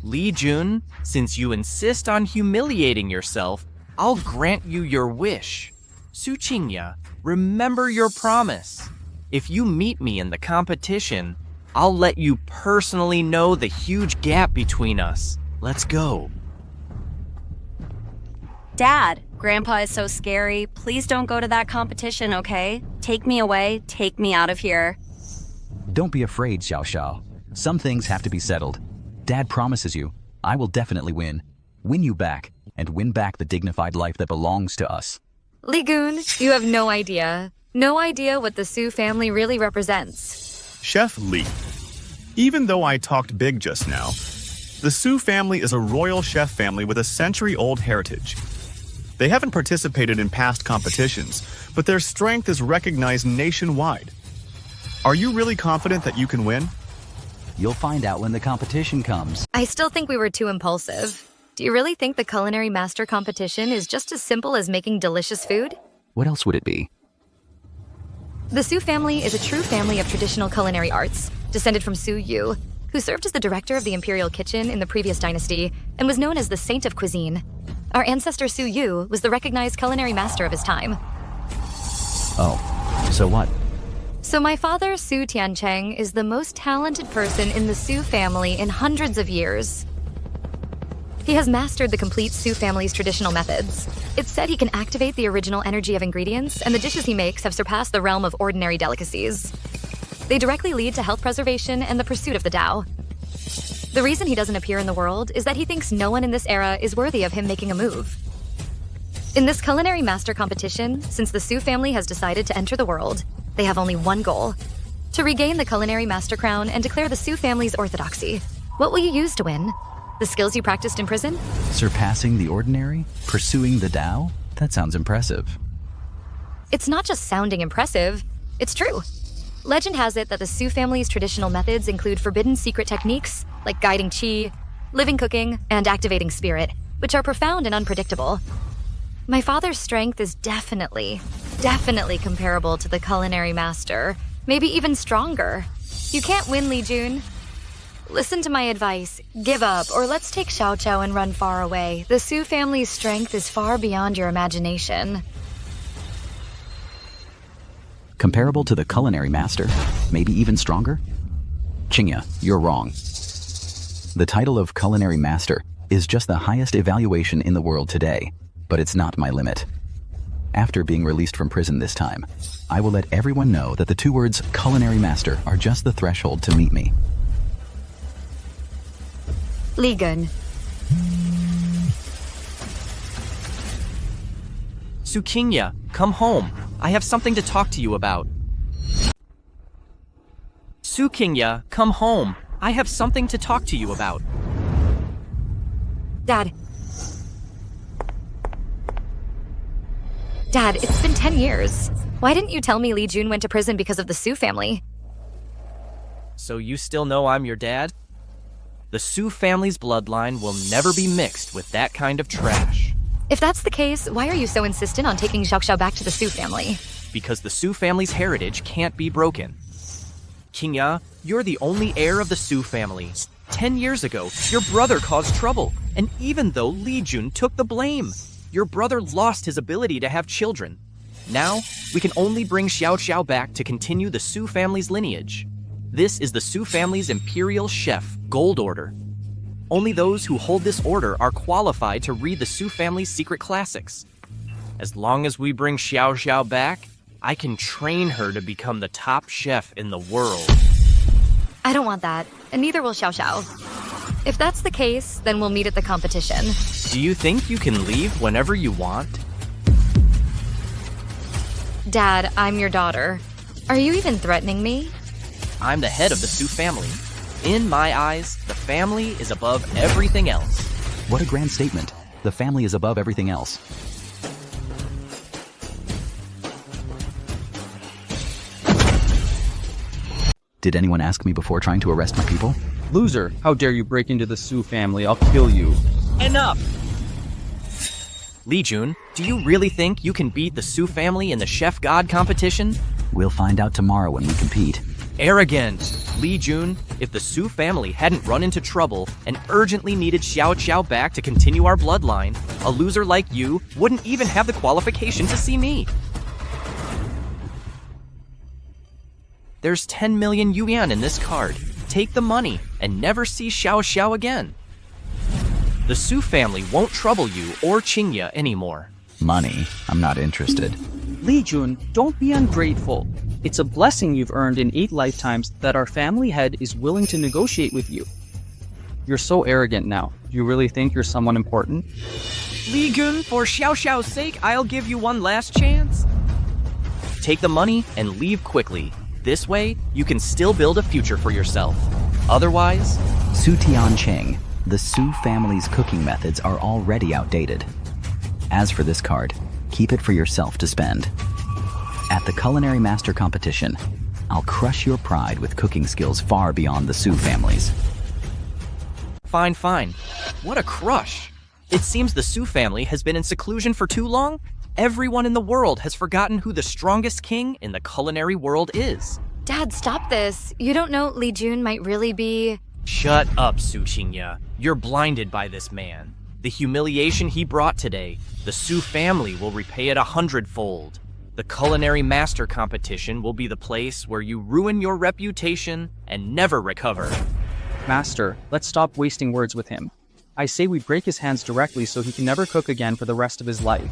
Li Jun, since you insist on humiliating yourself, I'll grant you your wish. Su Qingya, remember your promise. If you meet me in the competition, I'll let you personally know the huge gap between us. Let's go. Dad, Grandpa is so scary. Please don't go to that competition, okay? Take me away. Take me out of here. Don't be afraid, Xiao Xiao. Some things have to be settled. Dad promises you, I will definitely win. Win you back, and win back the dignified life that belongs to us. Li Gun, you have no idea. No idea what the Su family really represents. Chef Li. Even though I talked big just now, the Su family is a royal chef family with a century-old heritage. They haven't participated in past competitions, but their strength is recognized nationwide. Are you really confident that you can win? You'll find out when the competition comes. I still think we were too impulsive. Do you really think the culinary master competition is just as simple as making delicious food? What else would it be? The Su family is a true family of traditional culinary arts, descended from Su Yu, who served as the director of the imperial kitchen in the previous dynasty and was known as the Saint of Cuisine. Our ancestor Su Yu was the recognized culinary master of his time. Oh, so what? So my father, Su Tiancheng, is the most talented person in the Su family in hundreds of years. He has mastered the complete Su family's traditional methods. It's said he can activate the original energy of ingredients, and the dishes he makes have surpassed the realm of ordinary delicacies. They directly lead to health preservation and the pursuit of the Tao. The reason he doesn't appear in the world is that he thinks no one in this era is worthy of him making a move. In this culinary master competition, since the Su family has decided to enter the world, they have only one goal: to regain the culinary master crown and declare the Su family's orthodoxy. What will you use to win? The skills you practiced in prison? Surpassing the ordinary? Pursuing the Tao? That sounds impressive. It's not just sounding impressive, it's true. Legend has it that the Su family's traditional methods include forbidden secret techniques like guiding qi, living cooking, and activating spirit, which are profound and unpredictable. My father's strength is definitely comparable to the culinary master, maybe even stronger. You can't win, Li Jun. Listen to my advice. Give up, or let's take Xiao Xiao and run far away. The Su family's strength is far beyond your imagination. Comparable to the culinary master? Maybe even stronger? Qingya, you're wrong. The title of culinary master is just the highest evaluation in the world today, but it's not my limit. After being released from prison this time, I will let everyone know that the two words culinary master are just the threshold to meet me. Li Gun. Su Qingya, come home. I have something to talk to you about. Su Qingya, come home. I have something to talk to you about. Dad, it's been 10 years. Why didn't you tell me Li Jun went to prison because of the Su family? So you still know I'm your dad? The Su family's bloodline will never be mixed with that kind of trash. If that's the case, why are you so insistent on taking Xiao Xiao back to the Su family? Because the Su family's heritage can't be broken. Qingya, you're the only heir of the Su family. 10 years ago, your brother caused trouble, and even though Li Jun took the blame, your brother lost his ability to have children. Now, we can only bring Xiao Xiao back to continue the Su family's lineage. This is the Su family's Imperial Chef Gold Order. Only those who hold this order are qualified to read the Su family's secret classics. As long as we bring Xiao Xiao back, I can train her to become the top chef in the world. I don't want that, and neither will Xiao Xiao. If that's the case, then we'll meet at the competition. Do you think you can leave whenever you want? Dad, I'm your daughter. Are you even threatening me? I'm the head of the Su family. In my eyes, the family is above everything else. What a grand statement. The family is above everything else. Did anyone ask me before trying to arrest my people? Loser, how dare you break into the Su family? I'll kill you. Enough! Li Jun, do you really think you can beat the Su family in the Chef God competition? We'll find out tomorrow when we compete. Arrogant. Li Jun, if the Su family hadn't run into trouble and urgently needed Xiao Xiao back to continue our bloodline, a loser like you wouldn't even have the qualification to see me. There's 10 million yuan in this card. Take the money and never see Xiao Xiao again. The Su family won't trouble you or Qingya anymore. Money? I'm not interested. Li Jun, don't be ungrateful. It's a blessing you've earned in 8 lifetimes that our family head is willing to negotiate with you. You're so arrogant now. Do you really think you're someone important? Li Jun, for Xiao Xiao's sake, I'll give you one last chance. Take the money and leave quickly. This way, you can still build a future for yourself. Otherwise... Su Tianqing, the Su family's cooking methods are already outdated. As for this card, keep it for yourself to spend. At the Culinary Master Competition, I'll crush your pride with cooking skills far beyond the Su families. Fine, fine. What a crush. It seems the Su family has been in seclusion for too long. Everyone in the world has forgotten who the strongest king in the culinary world is. Dad, stop this. You don't know Li Jun might really be... Shut up, Su Qingya. You're blinded by this man. The humiliation he brought today, the Su family will repay it 100-fold. The Culinary Master Competition will be the place where you ruin your reputation and never recover. Master, let's stop wasting words with him. I say we break his hands directly so he can never cook again for the rest of his life.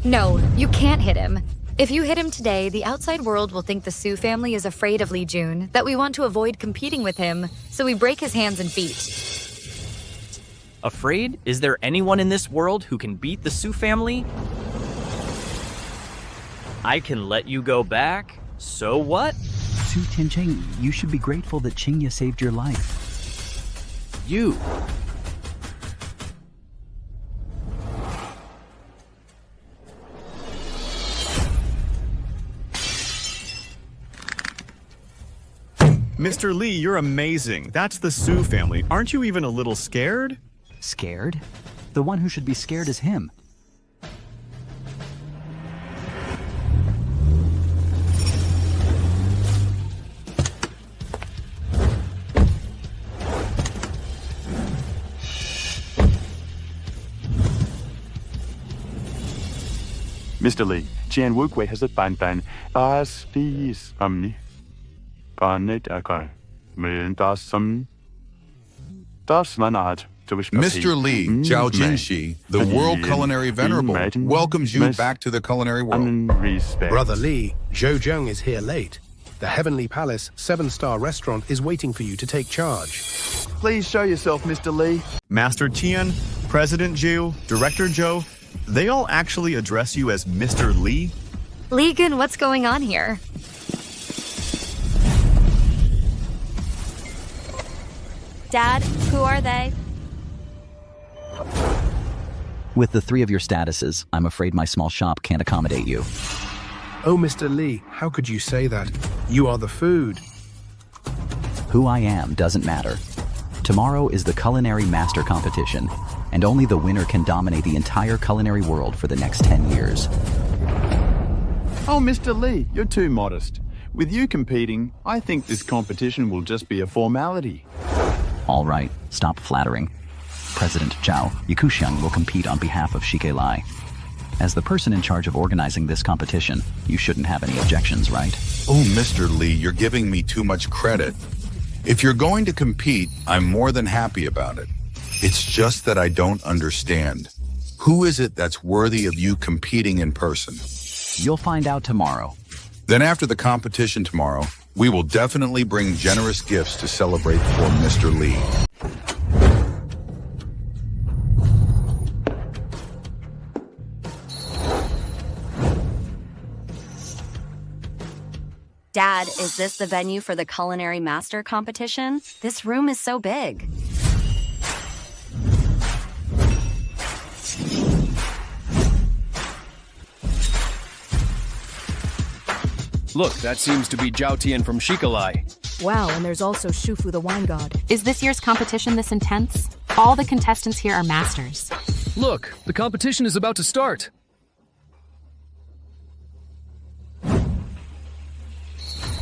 No, you can't hit him. If you hit him today, the outside world will think the Su family is afraid of Li Jun, that we want to avoid competing with him, so we break his hands and feet. Afraid? Is there anyone in this world who can beat the Su family? I can let you go back? So what? Su Tianqing, you should be grateful that Qingya saved your life. You. Mr. Li, you're amazing. That's the Su family. Aren't you even a little scared? Scared? The one who should be scared is him. Mr. Li, Jian Wukui has a banban as these Mr. Li, Zhao Jinshi, the world culinary venerable, welcomes you back to the culinary world. Brother Li, Zhou Zheng is here late. The Heavenly Palace 7-star restaurant is waiting for you to take charge. Please show yourself, Mr. Li. Master Tian, President Zhu, Director Zhou, they all actually address you as Mr. Li? Li Jun, what's going on here? Dad, who are they? With the 3 of your statuses, I'm afraid my small shop can't accommodate you. Oh, Mr. Li, how could you say that? You are the food. Who I am doesn't matter. Tomorrow is the Culinary Master Competition, and only the winner can dominate the entire culinary world for the next 10 years. Oh, Mr. Li, you're too modest. With you competing, I think this competition will just be a formality. All right, stop flattering. President Zhao Yakuxiang will compete on behalf of Shikelai. As the person in charge of organizing this competition, you shouldn't have any objections, right? Oh, Mr. Li, you're giving me too much credit. If you're going to compete, I'm more than happy about it. It's just that I don't understand. Who is it that's worthy of you competing in person? You'll find out tomorrow. Then after the competition tomorrow, we will definitely bring generous gifts to celebrate for Mr. Li. Dad, is this the venue for the Culinary Master Competition? This room is so big. Look, that seems to be Zhao Tian from Shikelai. Wow, and there's also Shufu the wine god. Is this year's competition this intense? All the contestants here are masters. Look, the competition is about to start.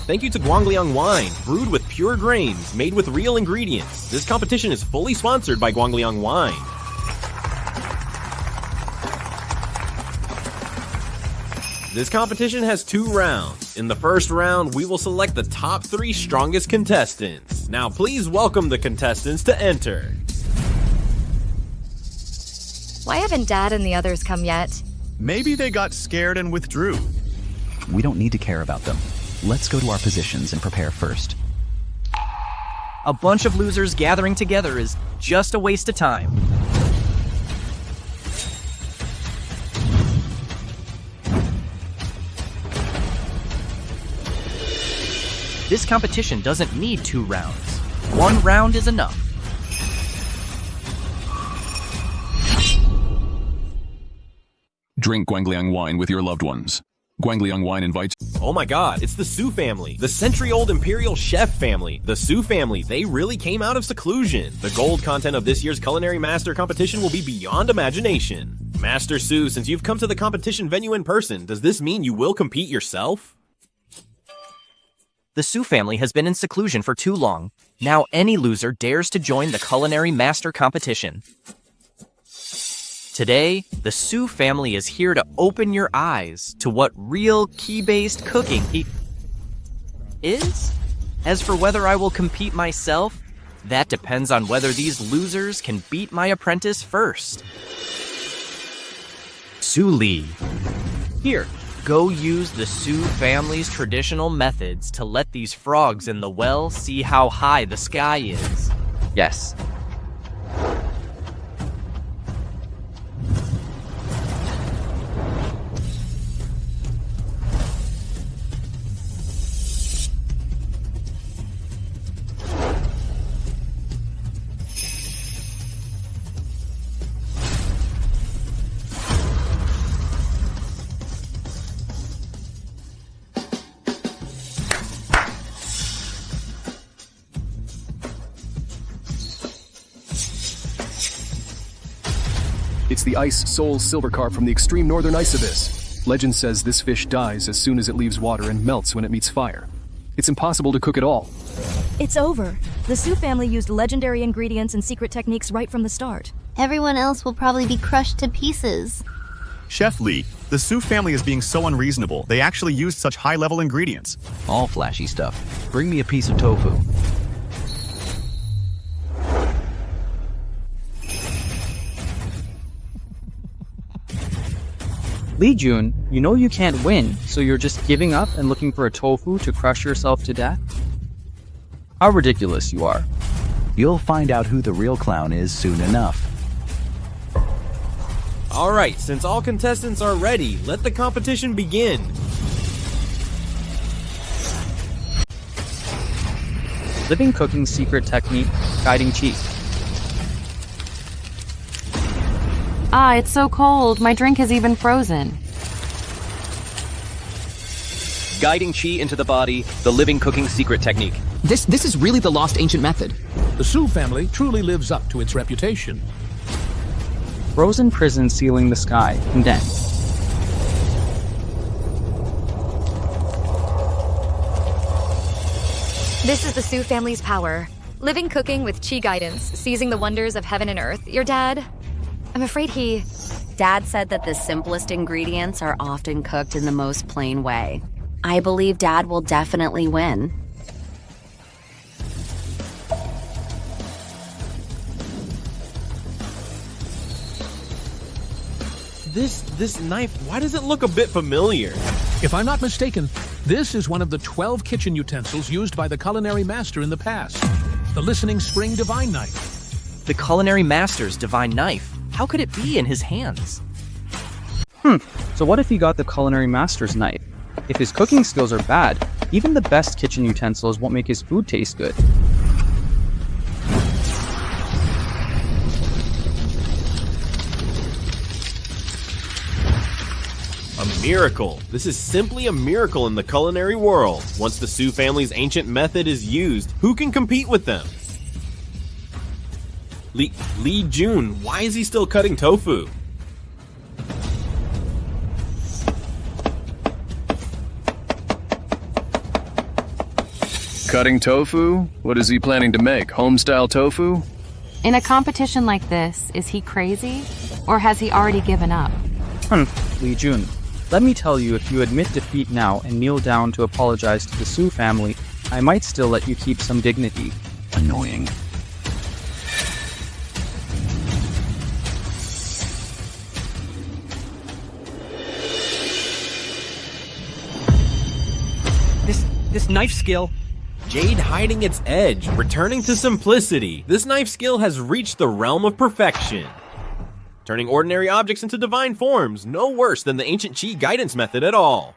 Thank you to Guangliang Wine, brewed with pure grains, made with real ingredients. This competition is fully sponsored by Guangliang Wine. This competition has 2 rounds. In the first round, we will select the top 3 strongest contestants. Now please welcome the contestants to enter. Why haven't Dad and the others come yet? Maybe they got scared and withdrew. We don't need to care about them. Let's go to our positions and prepare first. A bunch of losers gathering together is just a waste of time. This competition doesn't need 2 rounds. 1 round is enough. Drink Guangliang wine with your loved ones. Guangliang wine invites... Oh my god, it's the Su family, the century-old imperial chef family. The Su family, they really came out of seclusion. The gold content of this year's Culinary Master competition will be beyond imagination. Master Su, since you've come to the competition venue in person, does this mean you will compete yourself? The Su family has been in seclusion for too long. Now any loser dares to join the Culinary Master competition. Today, the Su family is here to open your eyes to what real key-based cooking is. As for whether I will compete myself, that depends on whether these losers can beat my apprentice first. Su Li. Here, go use the Su family's traditional methods to let these frogs in the well see how high the sky is. Yes. It's the ice soul silver carp from the extreme northern ice abyss. Legend says this fish dies as soon as it leaves water and melts when it meets fire. It's impossible to cook at all. It's over. The Su family used legendary ingredients and secret techniques right from the start. Everyone else will probably be crushed to pieces. Chef Li, the Su family is being so unreasonable. They actually used such high-level ingredients. All flashy stuff. Bring me a piece of tofu. Li Jun, you know you can't win, so you're just giving up and looking for a tofu to crush yourself to death? How ridiculous you are. You'll find out who the real clown is soon enough. Alright, since all contestants are ready, let the competition begin. Living cooking secret technique, guiding chi. Ah, it's so cold. My drink is even frozen. Guiding chi into the body, the living cooking secret technique. This is really the lost ancient method. The Su family truly lives up to its reputation. Frozen prison sealing the sky, condensed. This is the Su family's power. Living cooking with chi guidance, seizing the wonders of heaven and earth. Your dad? I'm afraid he... Dad said that the simplest ingredients are often cooked in the most plain way. I believe Dad will definitely win. This knife, why does it look a bit familiar? If I'm not mistaken, this is one of the 12 kitchen utensils used by the culinary master in the past. The Listening Spring Divine Knife. The Culinary Master's divine knife. How could it be in his hands? So what if he got the Culinary Master's knife? If his cooking skills are bad, even the best kitchen utensils won't make his food taste good. A miracle. This is simply a miracle in the culinary world. Once the Su family's ancient method is used, who can compete with them? Li Jun, why is he still cutting tofu? Cutting tofu? What is he planning to make? Home-style tofu? In a competition like this, is he crazy? Or has he already given up? Li Jun, let me tell you, if you admit defeat now and kneel down to apologize to the Su family, I might still let you keep some dignity. Annoying. This knife skill. Jade hiding its edge, returning to simplicity. This knife skill has reached the realm of perfection. Turning ordinary objects into divine forms, no worse than the ancient Chi guidance method at all.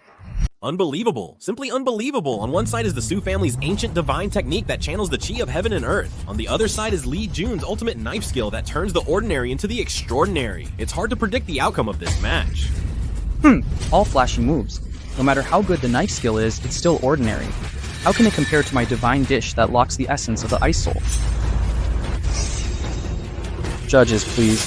Unbelievable, simply unbelievable. On one side is the Su family's ancient divine technique that channels the Chi of heaven and earth. On the other side is Li Jun's ultimate knife skill that turns the ordinary into the extraordinary. It's hard to predict the outcome of this match. All flashy moves. No matter how good the knife skill is, it's still ordinary. How can it compare to my divine dish that locks the essence of the ice soul? Judges, please.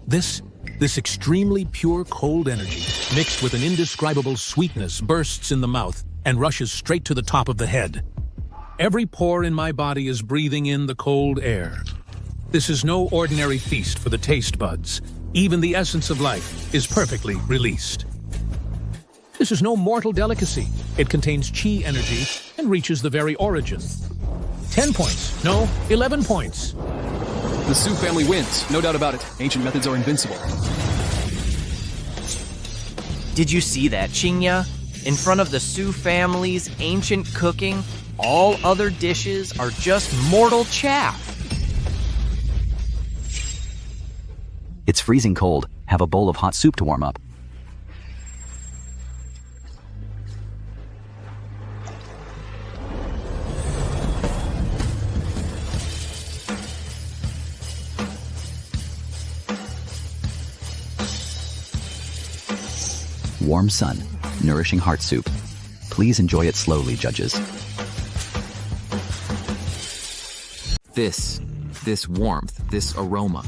This extremely pure cold energy, mixed with an indescribable sweetness, bursts in the mouth and rushes straight to the top of the head. Every pore in my body is breathing in the cold air. This is no ordinary feast for the taste buds. Even the essence of life is perfectly released. This is no mortal delicacy. It contains chi energy and reaches the very origin. 10 points. No, 11 points. The Su family wins, no doubt about it. Ancient methods are invincible. Did you see that, Qingya? In front of the Su family's ancient cooking, all other dishes are just mortal chaff. It's freezing cold. Have a bowl of hot soup to warm up. Warm sun, nourishing heart soup. Please enjoy it slowly, judges. This warmth, this aroma.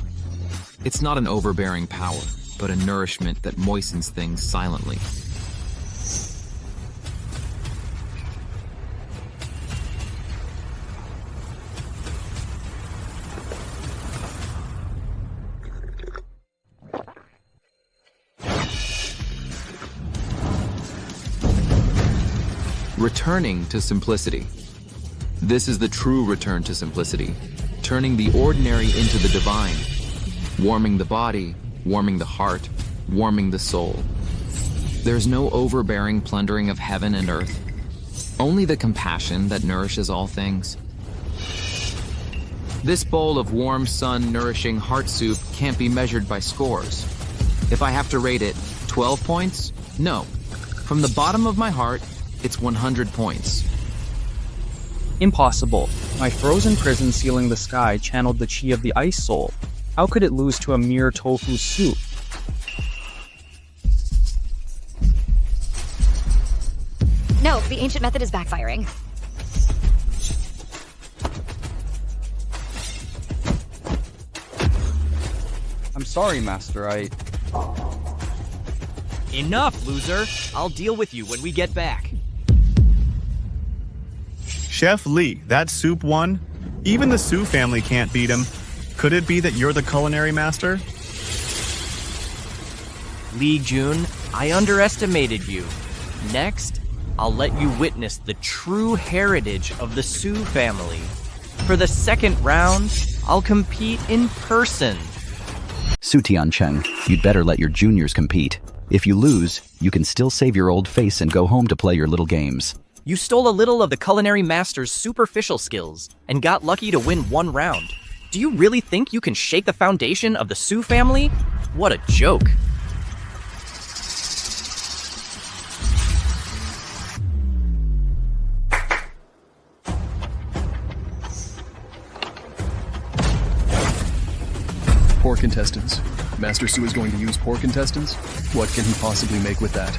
It's not an overbearing power, but a nourishment that moistens things silently. Returning to simplicity. This is the true return to simplicity, turning the ordinary into the divine, warming the body, warming the heart, warming the soul. There's no overbearing plundering of heaven and earth, only the compassion that nourishes all things. This bowl of warm sun nourishing heart soup can't be measured by scores. If I have to rate it 12 points, no. From the bottom of my heart, it's 100 points. Impossible. My frozen prison sealing the sky channeled the chi of the ice soul. How could it lose to a mere tofu soup? No, the ancient method is backfiring. I'm sorry, Master, Enough, loser. I'll deal with you when we get back. Chef Li, that soup won? Even the Su family can't beat him. Could it be that you're the culinary master? Li Jun, I underestimated you. Next, I'll let you witness the true heritage of the Su family. For the second round, I'll compete in person. Su Tiancheng, you'd better let your juniors compete. If you lose, you can still save your old face and go home to play your little games. You stole a little of the culinary master's superficial skills and got lucky to win one round. Do you really think you can shake the foundation of the Su family? What a joke. Poor contestants. Master Su is going to use poor contestants? What can he possibly make with that?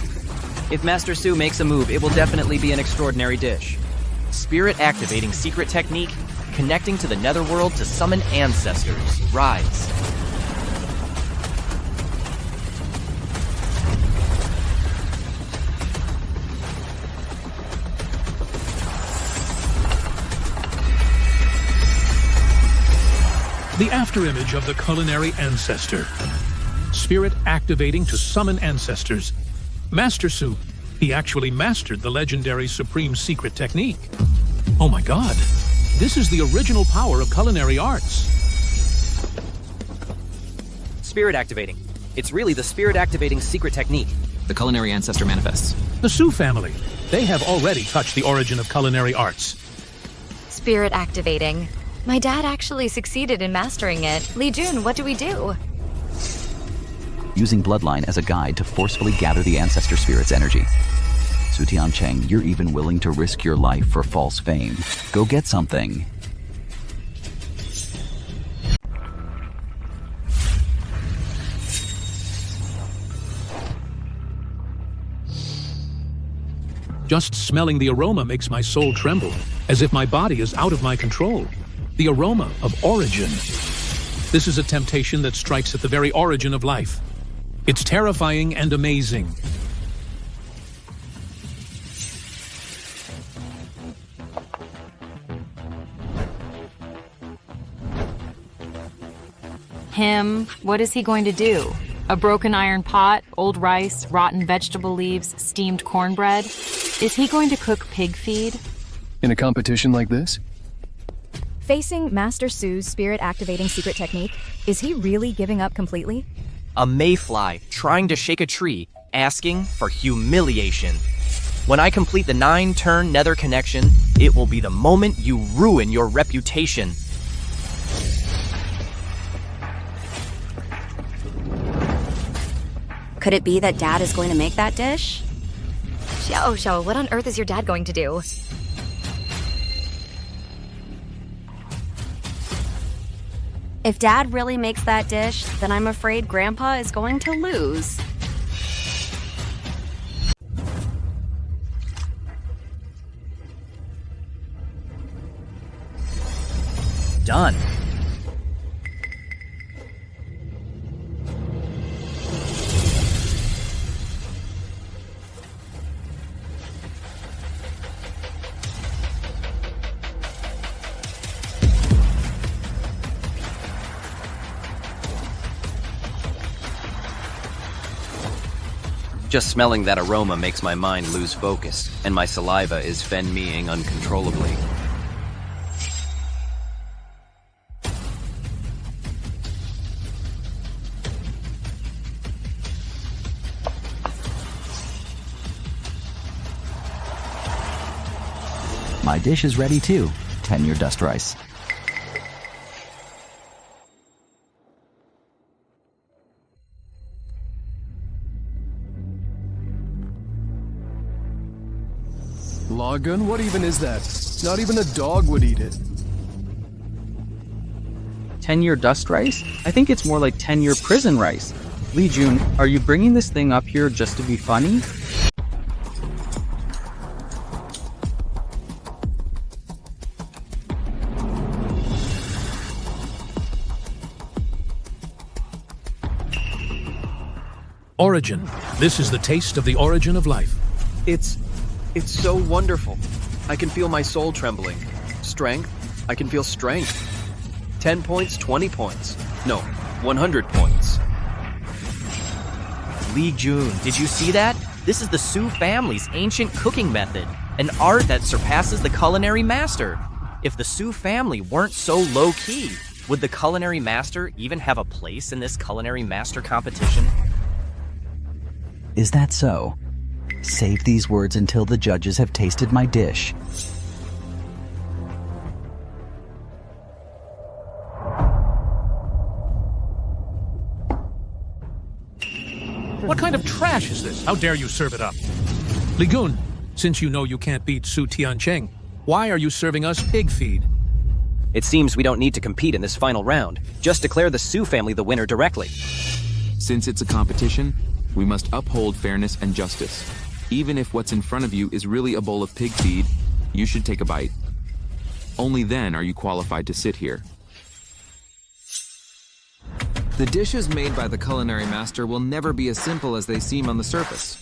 If Master Su makes a move, it will definitely be an extraordinary dish. Spirit activating secret technique, connecting to the netherworld to summon ancestors. Rise. The afterimage of the culinary ancestor. Spirit activating to summon ancestors. Master Su, he actually mastered the legendary supreme secret technique. Oh my god, this is the original power of culinary arts. Spirit activating. It's really the spirit activating secret technique. The culinary ancestor manifests. The Su family, they have already touched the origin of culinary arts. Spirit activating. My dad actually succeeded in mastering it. Li Jun, what do we do? Using bloodline as a guide to forcefully gather the ancestor spirit's energy. Su Tiancheng, you're even willing to risk your life for false fame. Go get something. Just smelling the aroma makes my soul tremble, as if my body is out of my control. The aroma of origin. This is a temptation that strikes at the very origin of life. It's terrifying and amazing. Him, what is he going to do? A broken iron pot, old rice, rotten vegetable leaves, steamed cornbread? Is he going to cook pig feed? In a competition like this? Facing Master Su's spirit-activating secret technique, is he really giving up completely? A mayfly trying to shake a tree, asking for humiliation. When I complete the 9-turn nether connection, it will be the moment you ruin your reputation. Could it be that Dad is going to make that dish? Xiao, what on earth is your dad going to do? If Dad really makes that dish, then I'm afraid Grandpa is going to lose. Done. Just smelling that aroma makes my mind lose focus, and my saliva is fen-meing uncontrollably. My dish is ready too. Tenure dust rice. Loggun? What even is that? Not even a dog would eat it. 10-year dust rice? I think it's more like 10-year prison rice. Li Jun, are you bringing this thing up here just to be funny? Origin. This is the taste of the origin of life. It's so wonderful. I can feel my soul trembling. Strength, I can feel strength. 10 points, 20 points. No, 100 points. Li Jun, did you see that? This is the Su family's ancient cooking method, an art that surpasses the culinary master. If the Su family weren't so low-key, would the culinary master even have a place in this culinary master competition? Is that so? Save these words until the judges have tasted my dish. What kind of trash is this? How dare you serve it up? Li Gun, since you know you can't beat Su Tiancheng, why are you serving us pig feed? It seems we don't need to compete in this final round. Just declare the Su family the winner directly. Since it's a competition, we must uphold fairness and justice. Even if what's in front of you is really a bowl of pig feed, you should take a bite. Only then are you qualified to sit here. The dishes made by the culinary master will never be as simple as they seem on the surface.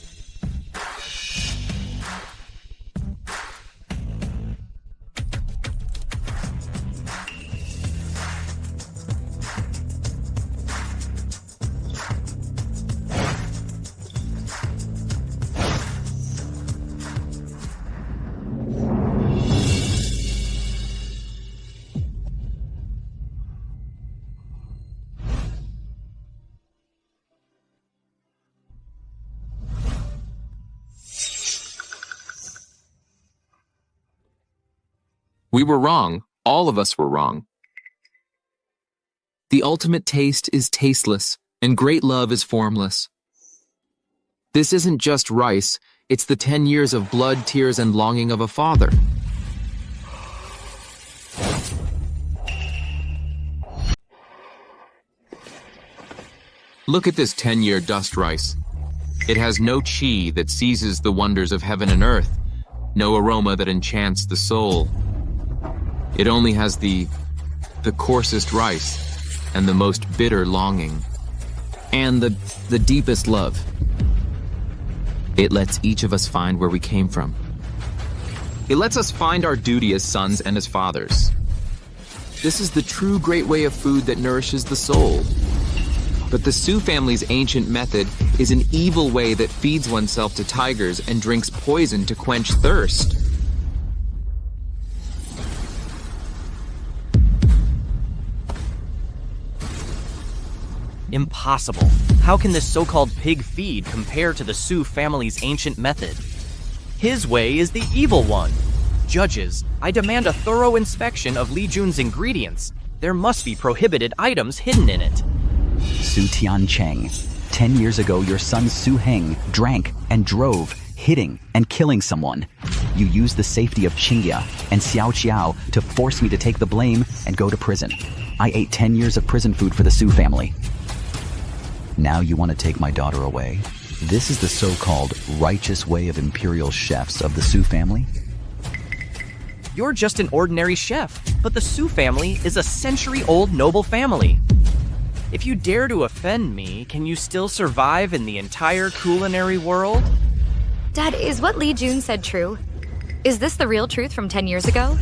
We were wrong. All of us were wrong. The ultimate taste is tasteless, and great love is formless. This isn't just rice, it's the 10 years of blood, tears, and longing of a father. Look at this 10-year dust rice. It has no chi that seizes the wonders of heaven and earth, no aroma that enchants the soul. It only has the coarsest rice and the most bitter longing and the deepest love. It lets each of us find where we came from. It lets us find our duty as sons and as fathers. This is the true great way of food that nourishes the soul. But the Sioux family's ancient method is an evil way that feeds oneself to tigers and drinks poison to quench thirst. Impossible. How can this so-called pig feed compare to the Sioux family's ancient method? His way is the evil one. Judges, I demand a thorough inspection of Li Jun's ingredients. There must be prohibited items hidden in it. Su Tian Cheng. 10 years ago, your son Su Heng drank and drove, hitting and killing someone. You used the safety of Qingya and Xiao Qiao to force me to take the blame and go to prison. I ate 10 years of prison food for the Su family. Now you want to take my daughter away? This is the so-called righteous way of imperial chefs of the Sioux family? You're just an ordinary chef, but the Sioux family is a century-old noble family. If you dare to offend me, can you still survive in the entire culinary world? Dad, is what Li Jun said true? Is this the real truth from 10 years ago?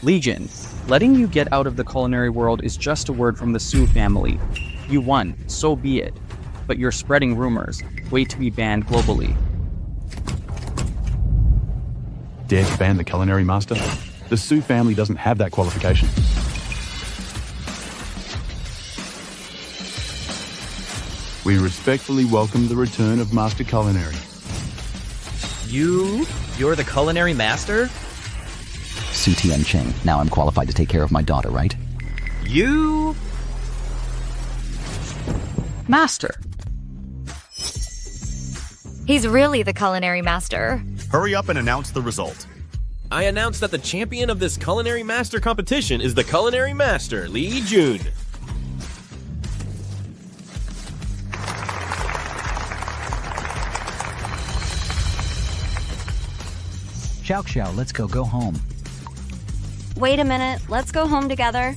Legion, letting you get out of the culinary world is just a word from the Sioux family. You won, so be it. But you're spreading rumors. Wait to be banned globally. Dare to ban the culinary master? The Sioux family doesn't have that qualification. We respectfully welcome the return of Master Culinary. You're the culinary master? Su Tian Cheng. Now I'm qualified to take care of my daughter, right? You... Master. He's really the culinary master. Hurry up and announce the result. I announce that the champion of this culinary master competition is the culinary master, Li Jun. Xiao Xiao, let's go home. Wait a minute, let's go home together.